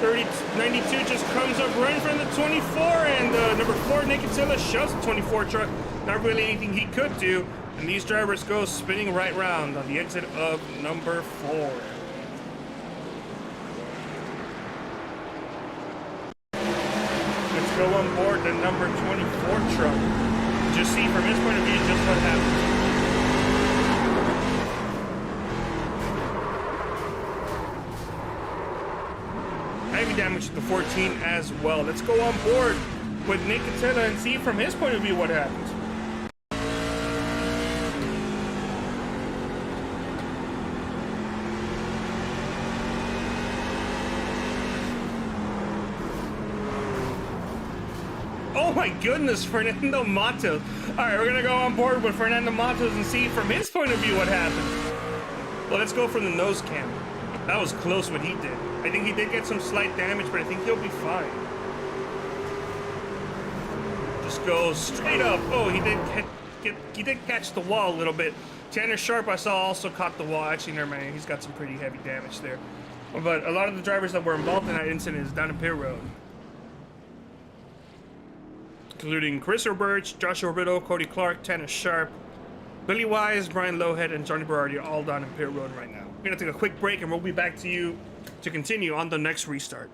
92 just comes up right in front of the 24, and number 4, Nick Attila, shoves the 24 truck. Not really anything he could do, and these drivers go spinning right round on the exit of number 4. Let's go on board the number 24 truck. Just see from his point of view just what happened. Heavy damage to the 14 as well. Let's go on board with Nick Attila and see from his point of view what happens. Oh my goodness, Fernando Matos. All right, we're gonna go on board with Fernando Matos and see from his point of view what happened. Well, let's go from the nose cam. That was close what he did. I think he did get some slight damage, but I think he'll be fine. Just go straight up. Oh, he did catch the wall a little bit. Tanner Sharp, I saw, also caught the wall. Actually, never mind. He's got some pretty heavy damage there. But a lot of the drivers that were involved in that incident is down in Pit Road, including Chris Birch, Joshua Riddle, Cody Clark, Tanner Sharp, Billy Wise, Brian Lowhead, and Johnny Berardi are all down in Pit Road right now. We're going to take a quick break, and we'll be back to you to continue on the next restart.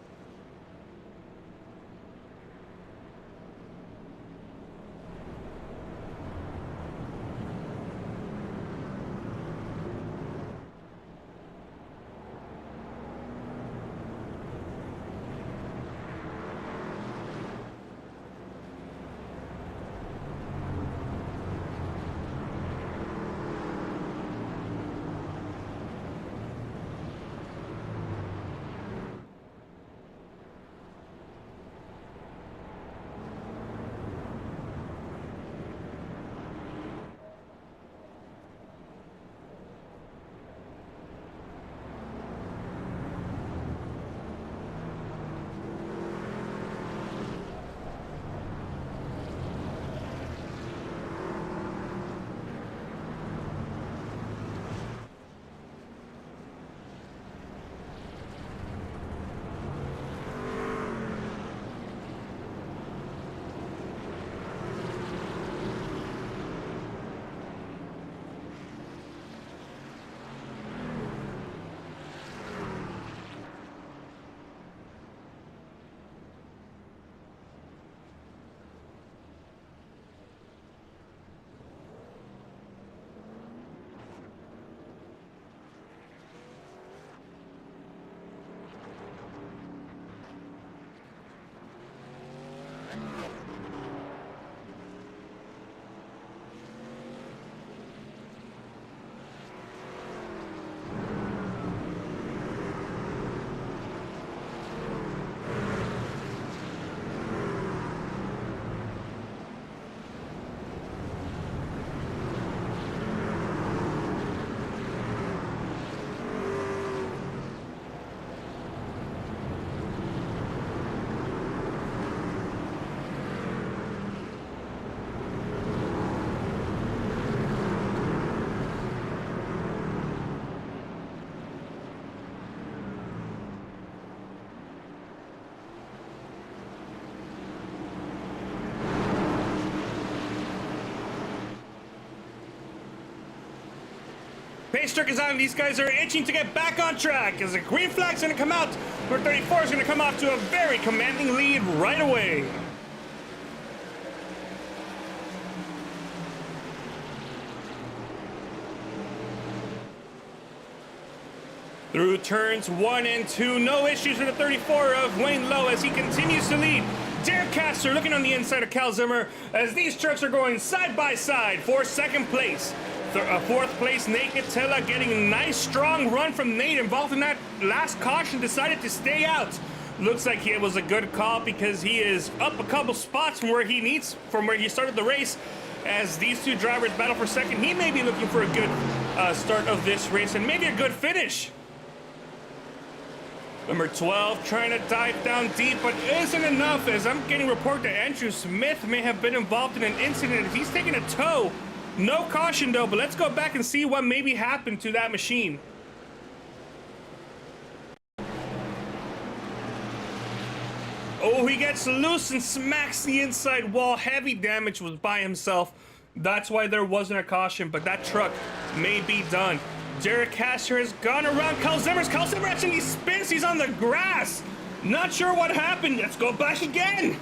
Pace truck is on, and these guys are itching to get back on track as the green flag's going to come out. Number 34 is going to come off to a very commanding lead right away. Through turns 1 and 2, no issues for the 34 of Wayne Lowe as he continues to lead. Derek Castor looking on the inside of Cal Zimmer as these trucks are going side by side for second place. Fourth place, Nate Catella getting a nice strong run from Nate, involved in that last caution, decided to stay out. Looks like it was a good call because he is up a couple spots from where he started the race. As these two drivers battle for second, he may be looking for a good start of this race and maybe a good finish. Number 12 trying to dive down deep, but isn't enough, as I'm getting report that Andrew Smith may have been involved in an incident. He's taking a tow. No caution though, but let's go back and see what maybe happened to that machine. Oh, he gets loose and smacks the inside wall. Heavy damage, was by himself. That's why there wasn't a caution, but that truck may be done. Derek Castor has gone around Cal Zimmer. Cal Zimmer actually spins. He's on the grass. Not sure what happened. Let's go back again.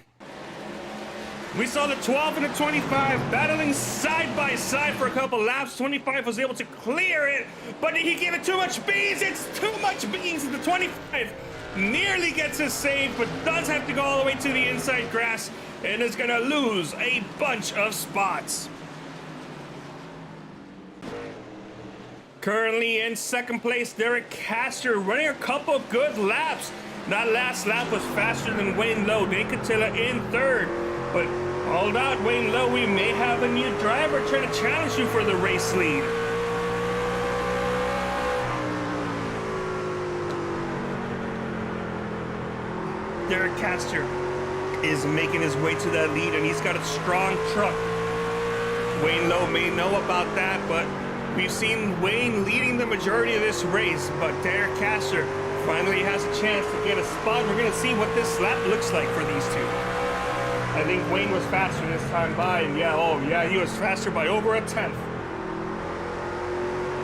We saw the 12 and the 25 battling side by side for a couple laps. 25 was able to clear it, but he gave it too much beans. It's too much beans. The 25 nearly gets a save, but does have to go all the way to the inside grass and is going to lose a bunch of spots. Currently in second place, Derek Castor running a couple good laps. That last lap was faster than Wayne Lowe. Nate Catilla in third. But hold out, Wayne Lowe, we may have a new driver trying to challenge you for the race lead. Derek Castor is making his way to that lead, and he's got a strong truck. Wayne Lowe may know about that, but we've seen Wayne leading the majority of this race, but Derek Castor finally has a chance to get a spot. We're going to see what this lap looks like for these two. I think Wayne was faster this time by, and he was faster by over a tenth.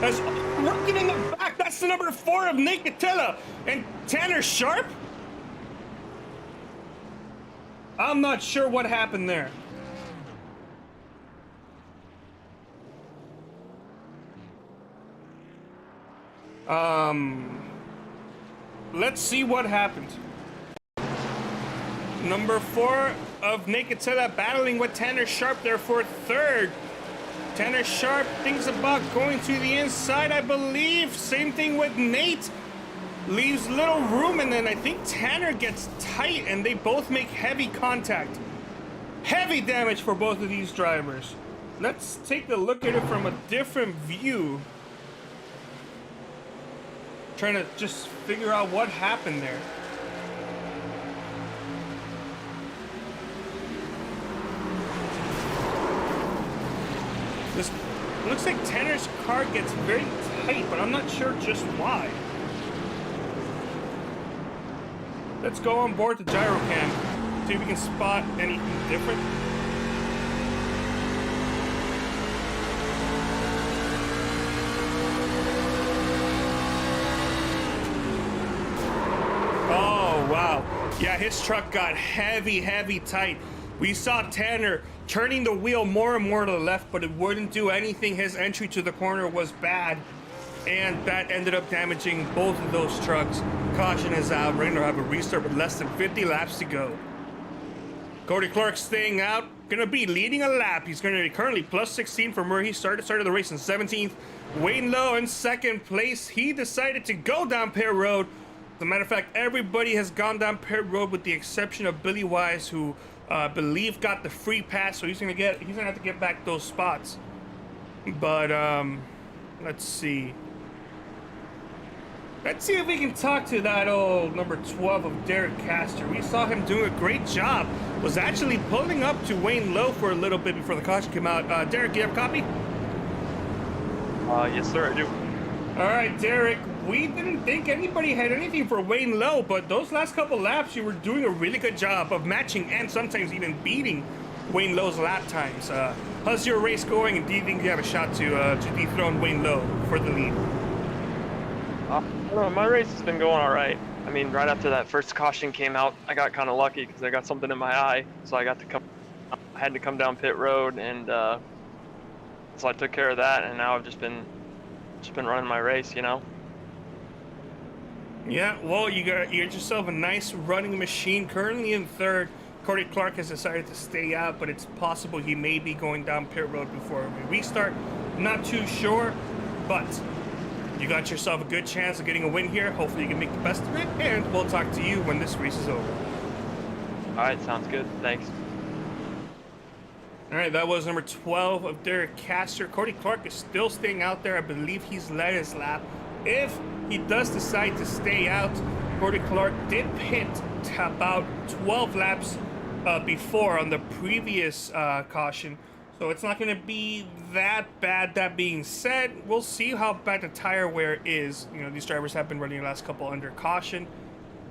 That's working in the back. That's the number 4 of Nate Catilla and Tanner Sharp. I'm not sure what happened there. Let's see what happened. Number 4 of Nate Catilla battling with Tanner Sharp there for third. Tanner Sharp thinks about going to the inside, I believe. Same thing with Nate. Leaves little room, and then I think Tanner gets tight, and they both make heavy contact. Heavy damage for both of these drivers. Let's take a look at it from a different view. Trying to just figure out what happened there. This looks like Tanner's car gets very tight, but I'm not sure just why. Let's go on board the gyro cam, see if we can spot anything different. Oh, wow. Yeah, his truck got heavy tight. We saw Tanner turning the wheel more and more to the left, but it wouldn't do anything. His entry to the corner was bad, and that ended up damaging both of those trucks. Caution is out. We're going to have a restart with less than 50 laps to go. Cody Clark staying out. Going to be leading a lap. He's going to be currently plus 16 from where he started the race in 17th. Wayne Lowe in second place. He decided to go down pit road. As a matter of fact, everybody has gone down pit road with the exception of Billy Wise, who believe got the free pass, so he's gonna have to get back those spots. But let's see if we can talk to that old number 12 of Derek Castor. We saw him doing a great job. Was actually pulling up to Wayne Lowe for a little bit before the caution came out. Derek, do you have a copy? Yes, sir, I do. All right, Derek. We didn't think anybody had anything for Wayne Lowe, but those last couple laps, you were doing a really good job of matching and sometimes even beating Wayne Lowe's lap times. How's your race going, and do you think you have a shot to dethrone Wayne Lowe for the lead? I don't know, my race has been going all right. I mean, right after that first caution came out, I got kind of lucky because I got something in my eye, so I had to come down pit road, and so I took care of that, and now I've just been running my race, you know. Yeah, well, you got yourself a nice running machine. Currently in third, Cody Clark has decided to stay out, but it's possible he may be going down pit road before we restart. Not too sure, but you got yourself a good chance of getting a win here. Hopefully you can make the best of it, and we'll talk to you when this race is over. All right, sounds good. Thanks. All right, that was number 12 of Derek Castor. Cody Clark is still staying out there. I believe he's led his lap. If he does decide to stay out, Cody Clark did pit about 12 laps before on the previous caution, so it's not going to be that bad. That being said, we'll see how bad the tire wear is. You know, these drivers have been running the last couple under caution,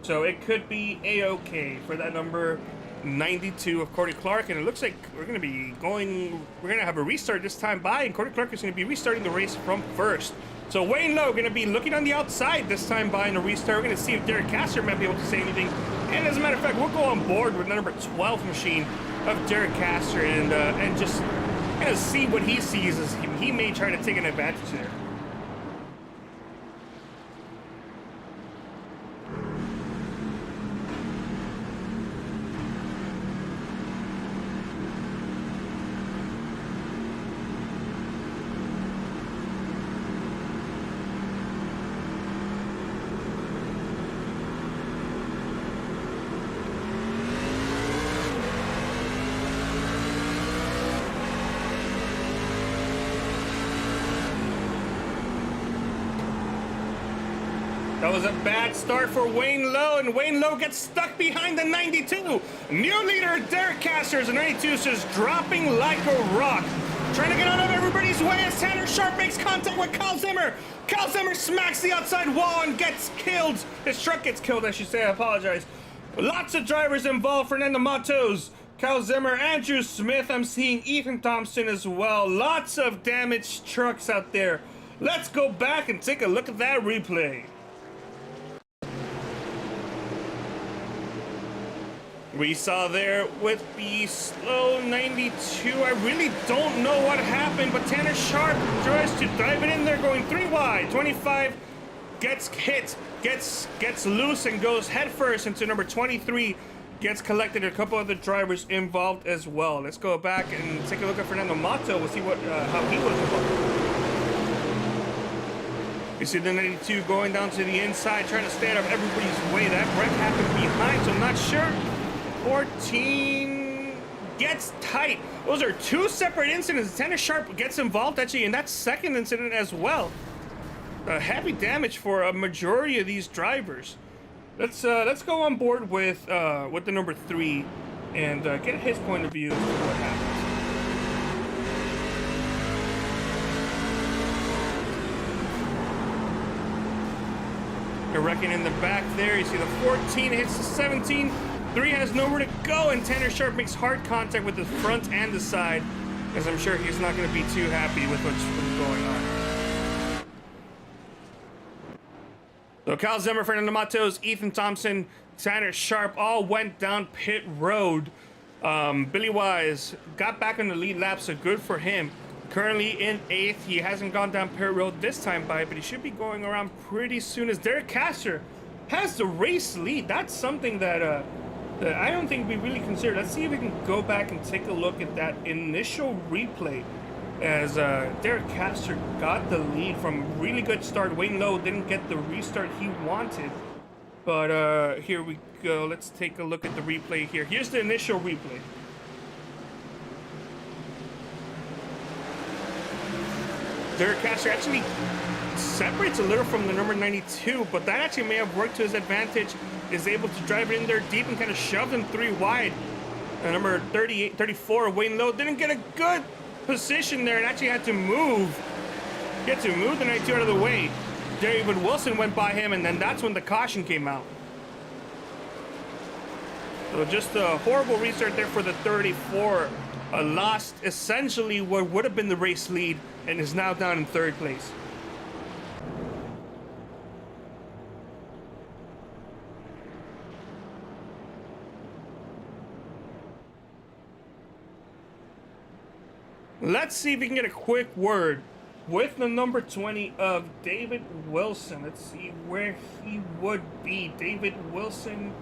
so it could be a-okay for that number 92 of Cody Clark. And it looks like we're going to have a restart this time by, and Cody Clark is going to be restarting the race from first. So Wayne Lowe going to be looking on the outside this time by in the restart. We're going to see if Derek Castor might be able to say anything. And as a matter of fact, we'll go on board with the number 12 machine of Derek Castor and just kind of see what he sees as he may try to take an advantage there. That was a bad start for Wayne Lowe, and Wayne Lowe gets stuck behind the 92. New leader, Derek Castor, the 92 is just dropping like a rock. Trying to get out of everybody's way as Tanner Sharp makes contact with Kyle Zimmer. Kyle Zimmer smacks the outside wall and gets killed. His truck gets killed, I should say, I apologize. Lots of drivers involved, Fernando Matos, Kyle Zimmer, Andrew Smith, I'm seeing Ethan Thompson as well. Lots of damaged trucks out there. Let's go back and take a look at that replay. We saw there with the slow 92, I really don't know what happened, but Tanner Sharp tries to drive it in there going 3 wide. 25 gets hit, gets loose and goes headfirst into number 23, gets collected. A couple other drivers involved as well. Let's go back and take a look at Fernando Mato. We'll see what how he was involved. You see the 92 going down to the inside, trying to stay out of everybody's way. That wreck happened behind, so I'm not sure. 14 gets tight. Those are two separate incidents. Tanner Sharp gets involved actually in that second incident as well. Heavy damage for a majority of these drivers. Let's go on board with the number 3 and get his point of view as to what happened. They're wrecking in the back there. You see the 14 hits the 17. 3 has nowhere to go, and Tanner Sharp makes hard contact with the front and the side, as I'm sure he's not going to be too happy with what's going on. So Kyle Zimmer, Fernando Matos, Ethan Thompson, Tanner Sharp all went down pit road. Billy Wise got back on the lead lap, so good for him. Currently in 8th. He hasn't gone down pit road this time by, but he should be going around pretty soon as Derek Castor has the race lead. That's something that that I don't think we really considered. Let's see if we can go back and take a look at that initial replay as Derek Castor got the lead from a really good start. Wayne Lowe didn't get the restart he wanted, but here we go. Let's take a look at the replay here. Here's the initial replay. Derek Castor actually separates a little from the number 92, but that actually may have worked to his advantage. Is able to drive it in there deep and kind of shove him 3 wide. Number 34, Wayne Lowe didn't get a good position there and actually had to move. He had to move the 92 out of the way. David Wilson went by him, and then that's when the caution came out. So just a horrible restart there for the 34. Lost essentially what would have been the race lead and is now down in 3rd place. Let's see if we can get a quick word with the number 20 of David Wilson. Let's see where he would be. David Wilson,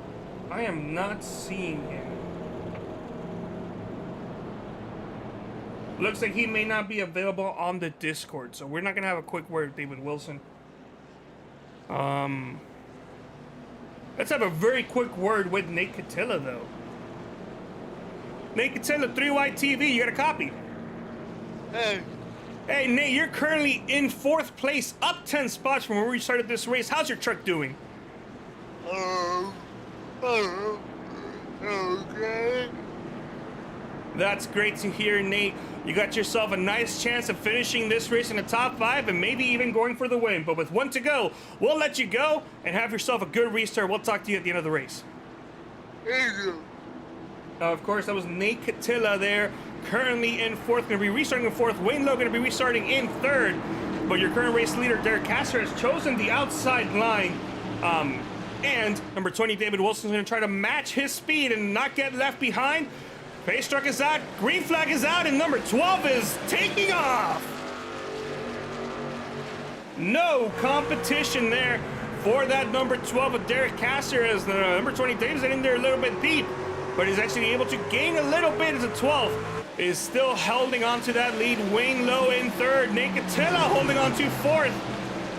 I am not seeing him. Looks like he may not be available on the Discord, so we're not gonna have a quick word with David Wilson. Let's have a very quick word with Nate Catilla, though. Nate Catilla, 3Y TV, you got a copy? Hey. Hey, Nate, you're currently in 4th place, up 10 spots from where we started this race. How's your truck doing? Okay. That's great to hear, Nate. You got yourself a nice chance of finishing this race in the top 5 and maybe even going for the win. But with 1 to go, we'll let you go and have yourself a good restart. We'll talk to you at the end of the race. Thank you. Of course, that was Nate Catilla there, currently in 4th. Going to be restarting in 4th. Wayne Lowe going to be restarting in 3rd. But your current race leader, Derek Casser, has chosen the outside line. And number 20, David Wilson, is going to try to match his speed and not get left behind. Pace truck is out, green flag is out, and number 12 is taking off. No competition there for that number 12 of Derek Casser, as the number 20 Dave's in there a little bit deep, but is actually able to gain a little bit as the 12 is still holding on to that lead. Wayne Lowe in 3rd, Nate Catilla holding on to 4th.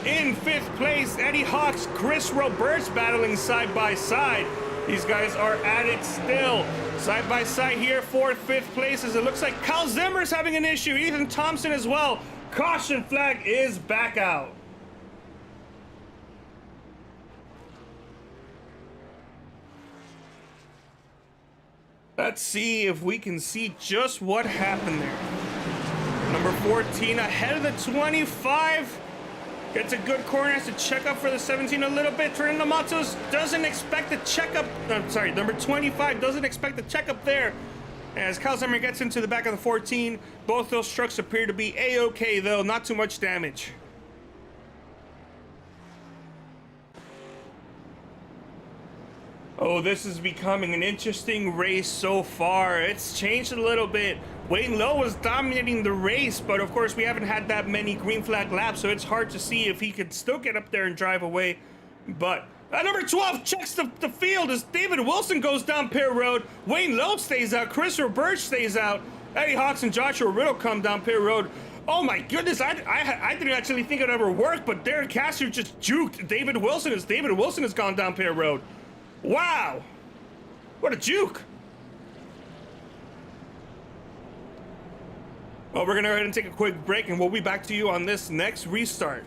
In 5th place, Eddie Hawks, Chris Roberts battling side by side. These guys are at it still. Side by side here, 4th, 5th places. It looks like Kyle Zimmer's having an issue. Ethan Thompson as well. Caution flag is back out. Let's see if we can see just what happened there. Number 14 ahead of the 25. Gets a good corner, has to check up for the 17 a little bit. Fernando Matos doesn't expect the checkup. Number 25 doesn't expect the checkup there. As Kyle Zimmer gets into the back of the 14, both those trucks appear to be A-okay though, not too much damage. Oh, this is becoming an interesting race so far. It's changed a little bit. Wayne Lowe was dominating the race, but of course we haven't had that many green flag laps, so it's hard to see if he could still get up there and drive away. But number 12 checks the field as David Wilson goes down pit road. Wayne Lowe stays out. Chris Roberts stays out. Eddie Hawks and Joshua Riddle come down pit road. Oh my goodness, I didn't actually think it would ever work, but Derek Casser just juked David Wilson as David Wilson has gone down pit road. Wow, what a juke. Well, we're gonna go ahead and take a quick break and we'll be back to you on this next restart.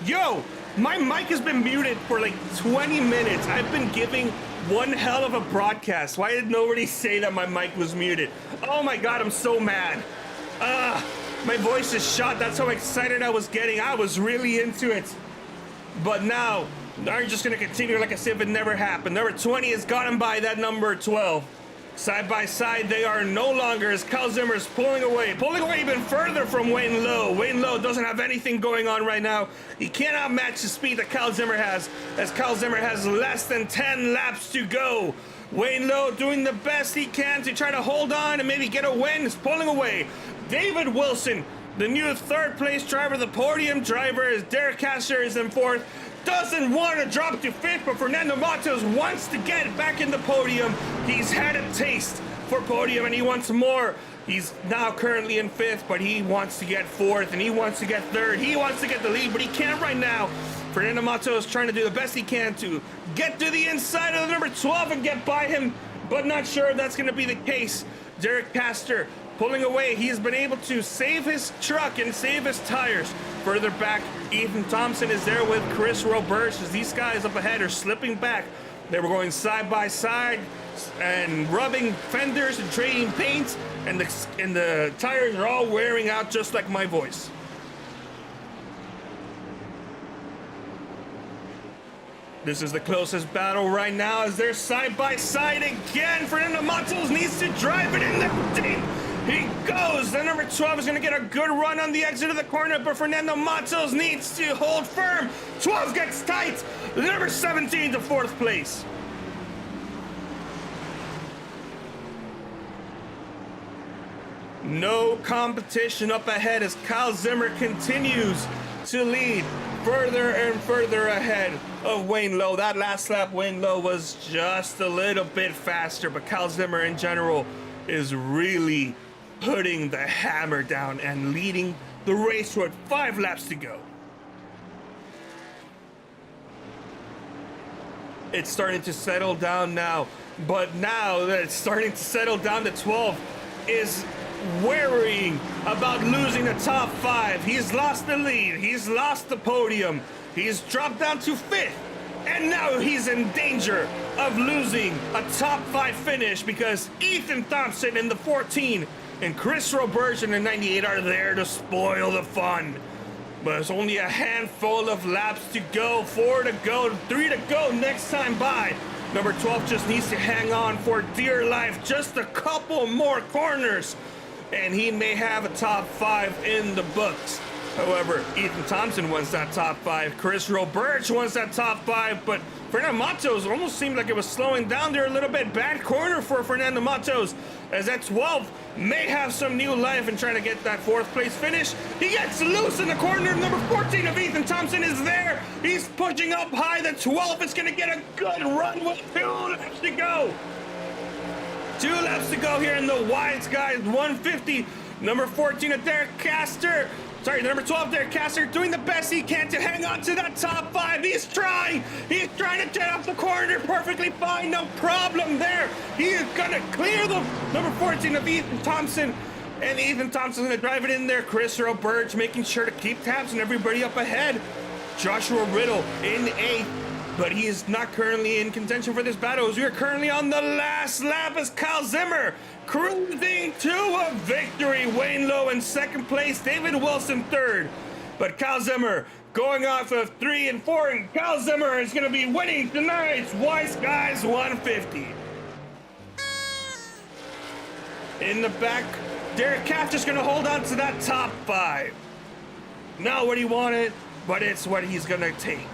Yo, my mic has been muted for like 20 minutes. I've been giving one hell of a broadcast. Why did nobody say that my mic was muted? Oh my God, I'm so mad. My voice is shot. That's how excited I was getting. I was really into it. But now, I'm just going to continue like I said if it never happened. Number 20 has gotten by that number 12. Side by side, they are no longer as Kyle Zimmer is pulling away even further from Wayne Lowe. Wayne Lowe doesn't have anything going on right now. He cannot match the speed that Kyle Zimmer has, as Kyle Zimmer has less than 10 laps to go. Wayne Lowe doing the best he can to try to hold on and maybe get a win. Is pulling away. David Wilson, the new third place driver, the podium driver, as Derek Castor is in fourth. Doesn't want to drop to fifth, but Fernando Matos wants to get back in the podium. He's had a taste for podium and he wants more. He's now currently in fifth, but he wants to get fourth and he wants to get third. He wants to get the lead, but he can't right now. Fernando Matos trying to do the best he can to get to the inside of the number 12 and get by him, but not sure if that's going to be the case. Derek Castor pulling away. He's been able to save his truck and save his tires. Further back, Ethan Thompson is there with Chris Roberts as these guys up ahead are slipping back. They were going side by side and rubbing fenders and trading paint, and the tires are all wearing out just like my voice. This is the closest battle right now as they're side by side again. Fernando Matos needs to drive it in the deep. He goes. The number 12 is going to get a good run on the exit of the corner, but Fernando Matos needs to hold firm. 12 gets tight. The number 17 to fourth place. No competition up ahead as Kyle Zimmer continues to lead further and further ahead of Wayne Lowe. That last lap, Wayne Lowe was just a little bit faster, but Kyle Zimmer in general is really putting the hammer down and leading the race with 5 laps to go. It's starting to settle down now, but now that it's starting to settle down to 12 is worrying about losing the top 5. He's lost the lead. He's lost the podium. He's dropped down to 5th. And now he's in danger of losing a top 5 finish because Ethan Thompson in the 14 and Chris Roberts in the 98 are there to spoil the fun. But there's only a handful of laps to go. 4 to go, 3 to go next time by. Number 12 just needs to hang on for dear life. Just a couple more corners and he may have a top 5 in the books. However, Ethan Thompson wants that top 5. Chris Roberts wants that top 5, but Fernando Matos almost seemed like it was slowing down there a little bit. Bad corner for Fernando Matos, as that 12 may have some new life in trying to get that 4th place finish. He gets loose in the corner. Number 14 of Ethan Thompson is there. He's pushing up high. The 12 is going to get a good run with 2 laps to go. 2 laps to go here in the Guyz, guys. 150. Number 14 of Derek Castor. Sorry, the number 12 there, Castor, doing the best he can to hang on to that top 5. He's trying to get off the corner perfectly fine, no problem there. He is gonna clear the number 14 of Ethan Thompson, and Ethan Thompson's gonna drive it in there. Chris Roberts making sure to keep tabs on everybody up ahead. Joshua Riddle in 8th, but he is not currently in contention for this battle as we are currently on the last lap as Kyle Zimmer cruising to a victory. Wayne Lowe in 2nd place, David Wilson 3rd. But Kyle Zimmer going off of 3 and 4, and Kyle Zimmer is going to be winning tonight's Guyz 150. In the back, Derek Caff just going to hold on to that top 5. Not what he wanted, but it's what he's going to take.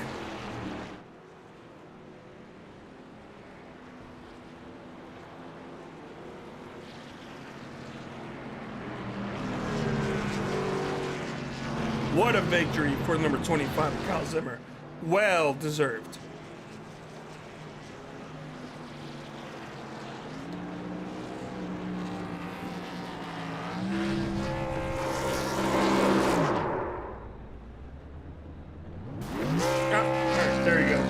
What a victory for number 25, Kyle Zimmer. Well deserved. Alright, there you go.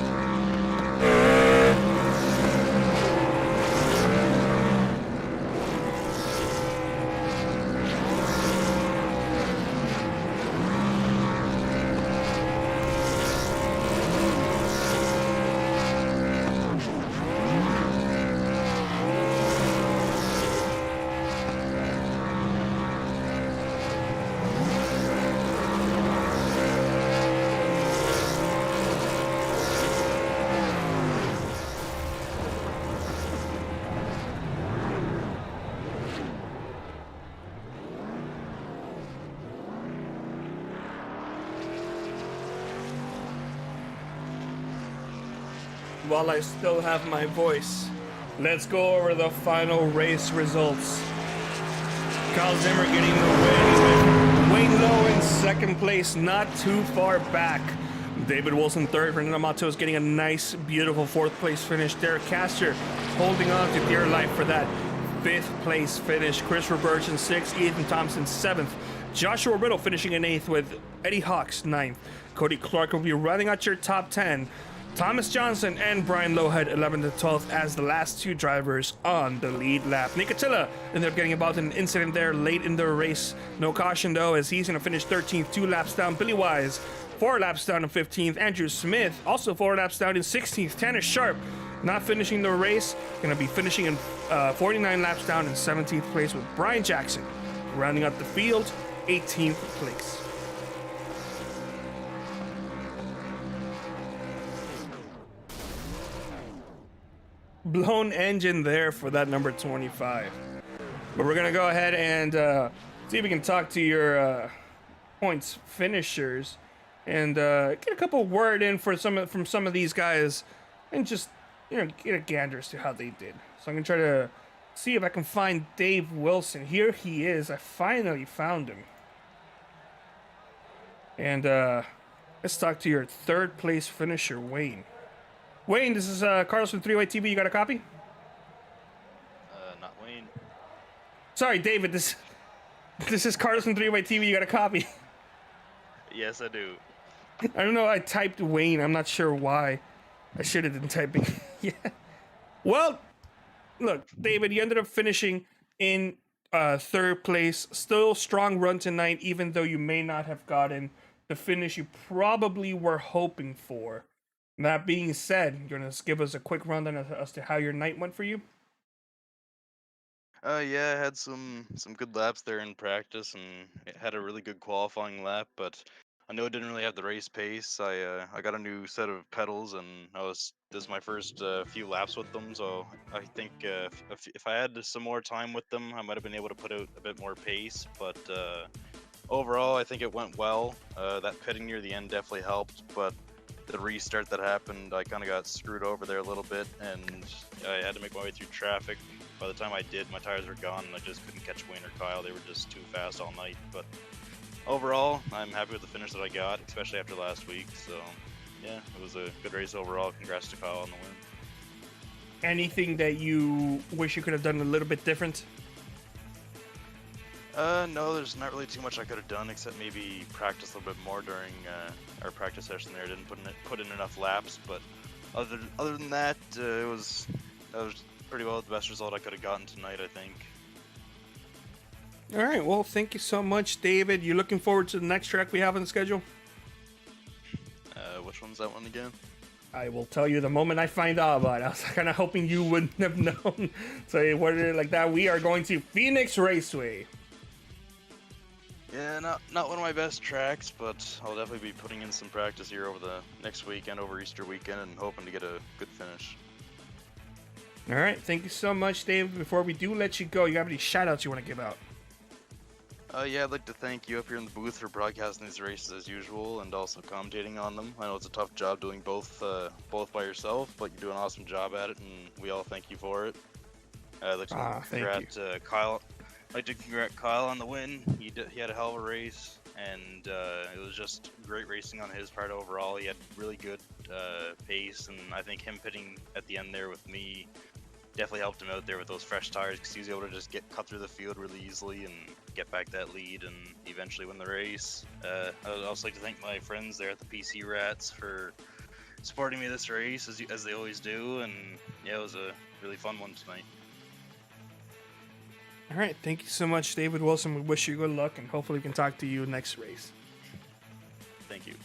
while I still have my voice. Let's go over the final race results. Kyle Zimmer getting the win with Wayne Lowe in second place, not too far back. David Wilson third. Fernando Matos getting a nice, beautiful fourth place finish. Derek Castor holding on to dear life for that fifth place finish. Chris Roberts in sixth. Ethan Thompson seventh. Joshua Riddle finishing in eighth with Eddie Hawks ninth. Cody Clark will be running out your top 10. Thomas Johnson and Brian Lowhead 11th and 12th as the last two drivers on the lead lap. Nicotilla ended up getting about an incident there late in the race. No caution though, as he's going to finish 13th, 2 laps down. Billy Wise 4 laps down in 15th. Andrew Smith also 4 laps down in 16th. Tanner Sharp not finishing the race, going to be finishing in 49 laps down in 17th place, with Brian Jackson rounding out the field, 18th place. Blown engine there for that number 25. But we're gonna go ahead and see if we can talk to your points finishers and get a couple word in for from some of these guys, and just get a gander as to how they did. So I'm gonna try to see if I can find Dave Wilson. Here he is. I finally found him. And let's talk to your third place finisher, Wayne. Wayne, this is Carlos from 3-Way TV. You got a copy? Not Wayne. Sorry, David. This is Carlos from 3-Way TV. You got a copy? Yes, I do. I don't know. I typed Wayne. I'm not sure why. I should have been typing. Yeah. Well, look, David, you ended up finishing in third place. Still strong run tonight, even though you may not have gotten the finish you probably were hoping for. That being said, you're going to give us a quick rundown as to how your night went for you? Yeah, I had some good laps there in practice, and it had a really good qualifying lap, but I know it didn't really have the race pace. I got a new set of pedals, and this is my first few laps with them, so I think if I had some more time with them, I might have been able to put out a bit more pace, but overall, I think it went well. That pitting near the end definitely helped, but the restart that happened, I kind of got screwed over there a little bit, and I had to make my way through traffic. By the time I did, my tires were gone, and I just couldn't catch Wayne or Kyle. They were just too fast all night. But overall, I'm happy with the finish that I got, especially after last week. So, yeah, it was a good race overall. Congrats to Kyle on the win. Anything that you wish you could have done a little bit different? No, there's not really too much I could have done, except maybe practice a little bit more during our practice session there. I didn't put in enough laps, but other than that, that was pretty well the best result I could have gotten tonight, I think. All right, well, thank you so much, David. You looking forward to the next track we have on the schedule? Which one's that one again? I will tell you the moment I find out about it. I was kind of hoping you wouldn't have known. So, what like that, we are going to Phoenix Raceway. Yeah, not one of my best tracks, but I'll definitely be putting in some practice here over the next weekend, over Easter weekend, and hoping to get a good finish. All right, thank you so much, David. Before we do let you go, you have any shout-outs you want to give out? Yeah, I'd like to thank you up here in the booth for broadcasting these races as usual, and also commentating on them. I know it's a tough job doing both by yourself, but you do an awesome job at it, and we all thank you for it. I'd like to congratulate Kyle. I'd like to congratulate Kyle on the win. He had a hell of a race, and it was just great racing on his part overall. He had really good pace, and I think him pitting at the end there with me definitely helped him out there with those fresh tires, because he was able to just cut through the field really easily and get back that lead and eventually win the race. I would also like to thank my friends there at the PC Rats for supporting me this race as they always do, and yeah, it was a really fun one tonight. All right, thank you so much, David Wilson. We wish you good luck, and hopefully we can talk to you next race. Thank you.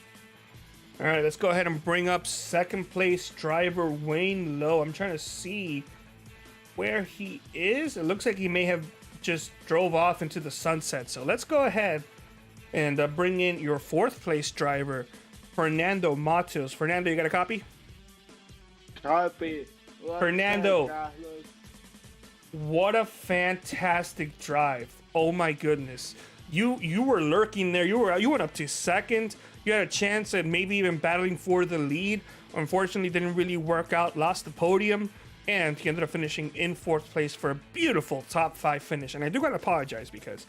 All right, let's go ahead and bring up second place driver Wayne Lowe. I'm trying to see where he is. It looks like he may have just drove off into the sunset. So let's go ahead and bring in your fourth place driver, Fernando Matos. Fernando, you got a copy? Copy. Fernando, what a fantastic drive. Oh my goodness. you were lurking there. You went up to second. You had a chance at maybe even battling for the lead. Unfortunately, didn't really work out. Lost the podium, and he ended up finishing in 4th place for a beautiful top 5 finish. And I do gotta apologize because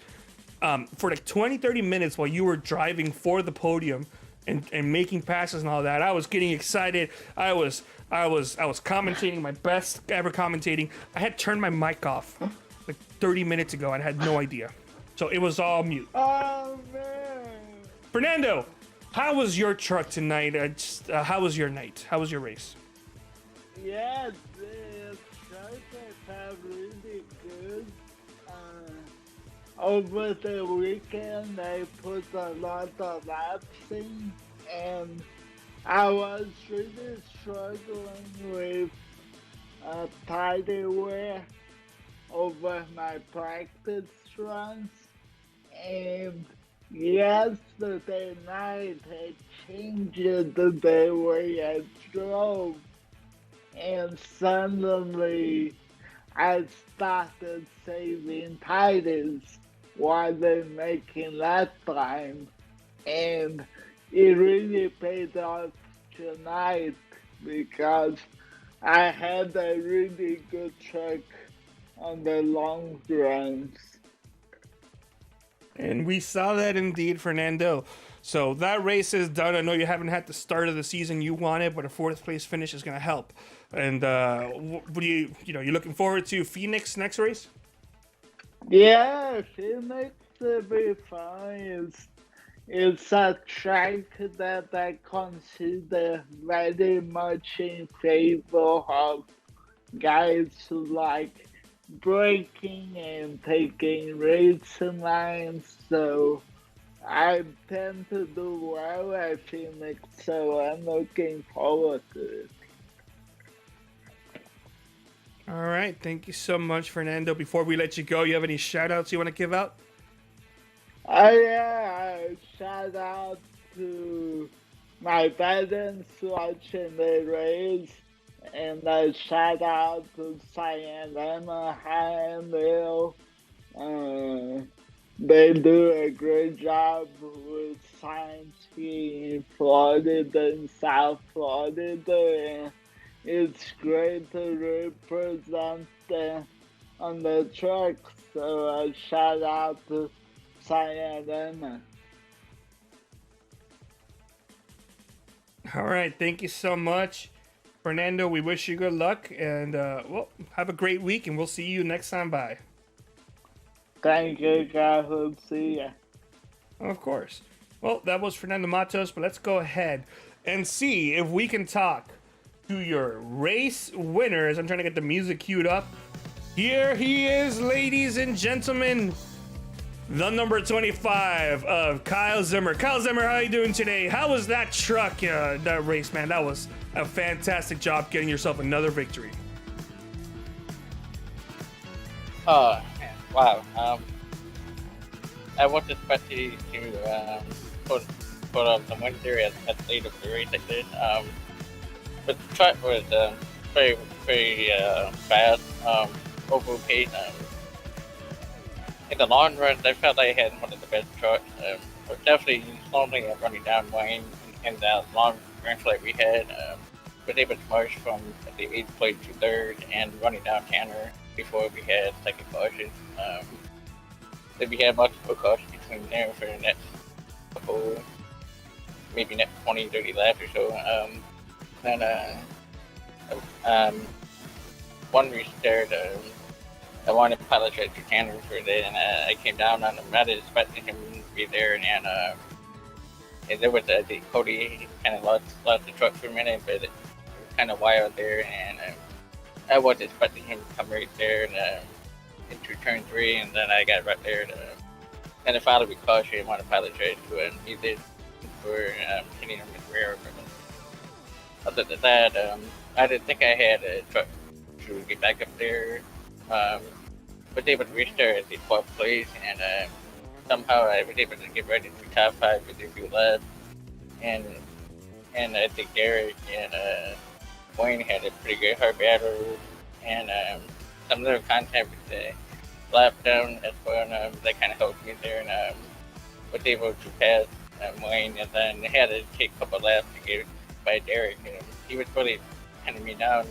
for like 20-30 minutes while you were driving for the podium and making passes and all that, I was getting excited. I was commentating my best ever commentating. I had turned my mic off like 30 minutes ago and had no idea. So it was all mute. Oh man. Fernando, how was your truck tonight? How was your night? How was your race? Yeah, the truck felt really good. Over the weekend, I put a lot of laps in, and I was really struggling with tire wear over my practice runs. And yesterday night, I changed the way I drove, and suddenly I started saving tires while they're making lap time, and it really paid off tonight because I had a really good truck on the long runs. And we saw that indeed, Fernando. So that race is done. I know you haven't had the start of the season you wanted, but a 4th place finish is going to help. And what do you looking forward to Phoenix next race? Yeah, Phoenix will be fine. It's a track that I consider very much in favor of guys who like braking and taking racing lines, so I tend to do well at Phoenix, so I'm looking forward to it. All right. Thank you so much, Fernando. Before we let you go, you have any shout outs you want to give out? Yeah, shout out to my parents watching the race, and a shout out to Signarama High and Hill. They do a great job with science here in Florida and South Florida, and it's great to represent on the track. So a shout out to Signarama. All right. Thank you so much, Fernando. We wish you good luck, and well, have a great week, and we'll see you next time. Bye. Thank you, guys. We'll see ya. Of course. Well, that was Fernando Matos, but let's go ahead and see if we can talk to your race winners. I'm trying to get the music queued up. Here he is, ladies and gentlemen, the number 25 of Kyle Zimmer. Kyle Zimmer, how are you doing today? How was that truck, that race, man? That was a fantastic job getting yourself another victory. Oh, man, wow. I wasn't expecting to put up the win there at late of the race I did. But the truck was very, very fast, over pace. In the long run, I felt I had one of the best trucks. But definitely slowly running down Wayne in that long run flight we had. Was able to march from the 8th place to 3rd and running down Tanner before we had second caution. Then we had multiple cautions between there for the next couple, maybe next 20, 30 laps or so. One restart, I wanted to pilot to Tanner for that, and I came down on him. I didn't expect him to be there, and there was Cody kind of lost the truck for a minute, but it was kind of wild there, and I wasn't expecting him to come right there into turn 3, and then I got right there and I followed with caution and wanted to pilot straight to it, and he did for hitting him in the rear. Other than that, I didn't think I had a truck to get back up there. Was able to restart at the 12th place, and somehow I was able to get right into top 5 with a few laps. And I think Derek and Wayne had a pretty good hard battle, and some little contact with lap down as well, and that kind of helped me there, and was able to pass Wayne, and then had to take a couple laps to get by Derek. He was really pinning me down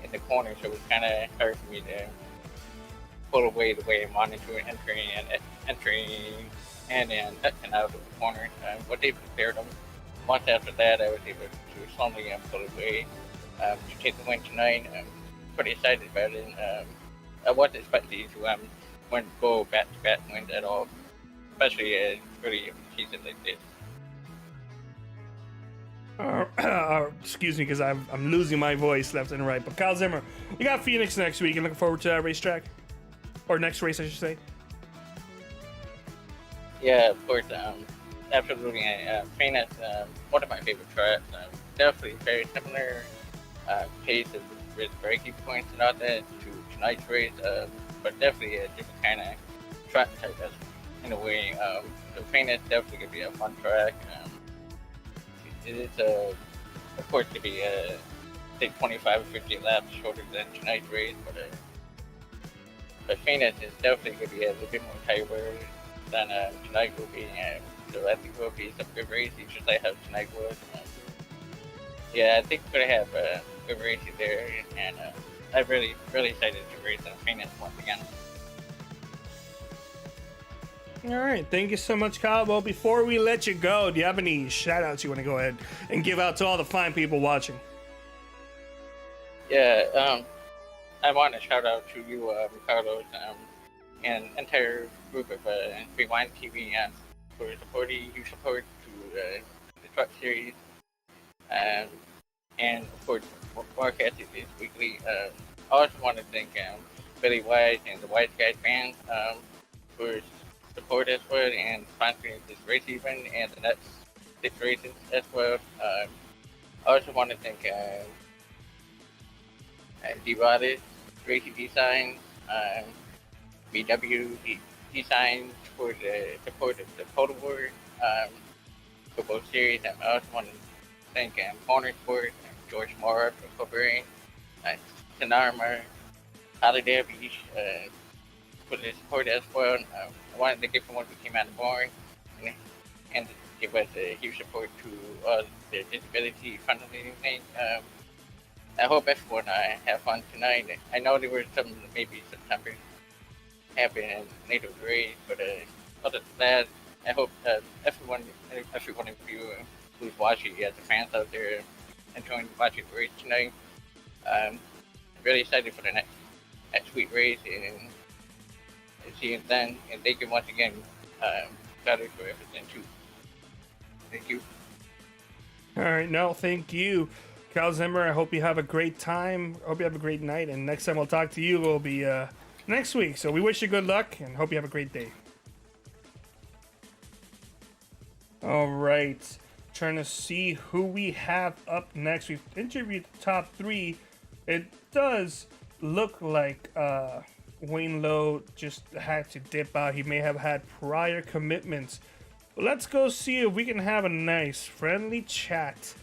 in the corner, so it was kind of hard for me to pull away the way I wanted to entering and out of the corner. Was able to clear them. Once after that, I was able to slowly pull away to take the win tonight. I'm pretty excited about it. I wasn't expecting to go back-to-back wins at all, especially really a season like this. Excuse me, because I'm losing my voice left and right. But Kyle Zimmer, we got Phoenix next week, and looking forward to that racetrack, or next race, I should say. Yeah, of course. Absolutely. Phoenix, one of my favorite tracks. Definitely very similar pace with breaking points and all that to tonight's race, but definitely a different kind of track type in a way. So Phoenix definitely gonna be a fun track. It is, of course, to be say 25 or 50 laps shorter than tonight's race, but Phoenix is definitely going to be a little bit more tighter than tonight will be. So I think it will be some good races, just like how tonight was. Yeah, I think we're going to have good races there, and I'm really excited to race on Phoenix once again. All right, thank you so much, Kyle. Well, before we let you go, do you have any shout-outs you want to go ahead and give out to all the fine people watching? Yeah, I want to shout out to you, Carlos, and entire group of Rewind TV for supporting your support to the Truck Series, and of course, broadcasting this weekly. I also want to thank Billy Wise and the Wise Guys fans for support as well and sponsoring this race event and the next 6 races as well. I also want to thank D-Rodded, Racing Design, BW Design for the support of the Photo War football series. I also want to thank Korner Sports, George Moore for covering, Signarama, Holiday Beach, for the support as well. I wanted to give someone who came out of board and give us a huge support to the disability funding thing. I hope everyone have fun tonight. I know there were maybe some tempers happening in later grade, but other than that, I hope every one of you who's watching, as the fans out there, enjoying watching the race tonight. Really excited for the next week race, and see you then. And thank you once again, Tyler, for everything too. Thank you. All right, no, thank you, Kyle Zimmer. I hope you have a great time. I hope you have a great night. And next time we'll talk to you will be next week. So we wish you good luck and hope you have a great day. All right, trying to see who we have up next. We've interviewed the top 3. It does look like Wayne Lowe just had to dip out. He may have had prior commitments. But let's go see if we can have a nice friendly chat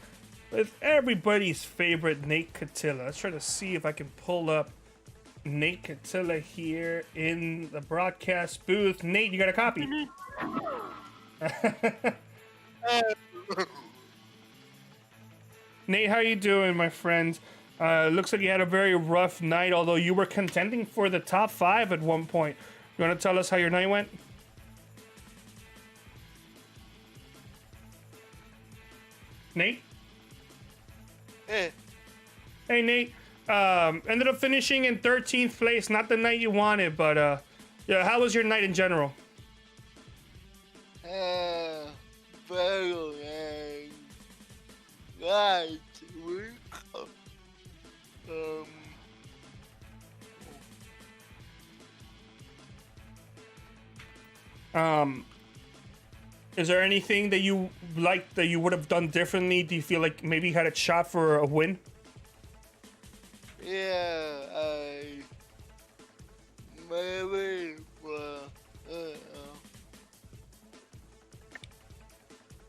with everybody's favorite Nate Catilla. Let's try to see if I can pull up Nate Catilla here in the broadcast booth. Nate, you got a copy? Nate, how you doing, my friend? Looks like you had a very rough night, although you were contending for the top 5 at one point. You want to tell us how your night went? Nate? Hey. Hey, Nate. Ended up finishing in 13th place. Not the night you wanted, but yeah, how was your night in general? Well, right week. Is there anything that you like that you would have done differently? Do you feel like maybe you had a shot for a win? Yeah, maybe.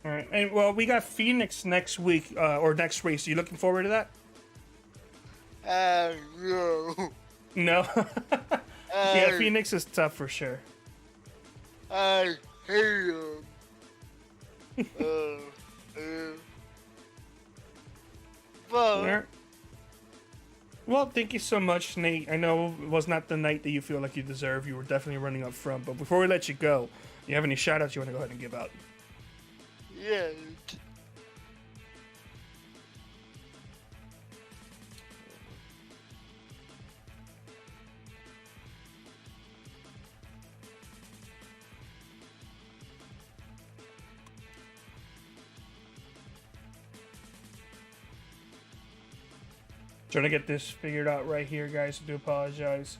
All right, and well, we got Phoenix next week or next race. Are you looking forward to that? No. No. Yeah, Phoenix is tough for sure. I hate him. But Alright. Well, thank you so much, Nate. I know it was not the night that you feel like you deserve. You were definitely running up front. But before we let you go, you have any shout-outs you want to go ahead and give out? yeah, Trying to get this figured out right here, guys. I do apologize.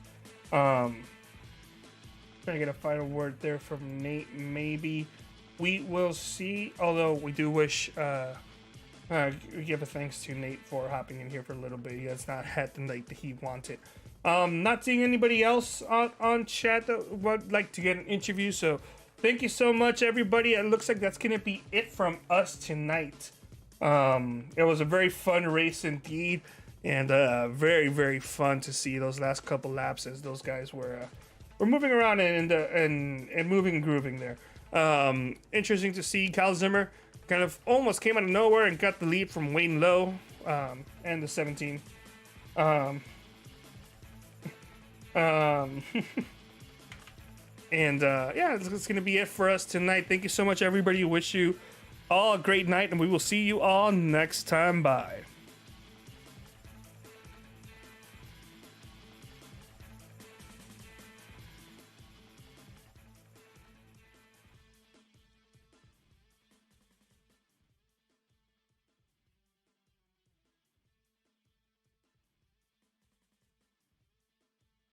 Trying to get a final word there from Nate. Maybe we will see. Although we do wish, give a thanks to Nate for hopping in here for a little bit. He has not had the night that he wanted. Not seeing anybody else on chat that would like to get an interview. So thank you so much, everybody. It looks like that's gonna be it from us tonight. It was a very fun race indeed. And very, very fun to see those last couple laps as those guys were moving around and moving and grooving there. Interesting to see Kyle Zimmer kind of almost came out of nowhere and got the lead from Wayne Lowe and the 17. And yeah, it's going to be it for us tonight. Thank you so much, everybody. Wish you all a great night, and we will see you all next time. Bye.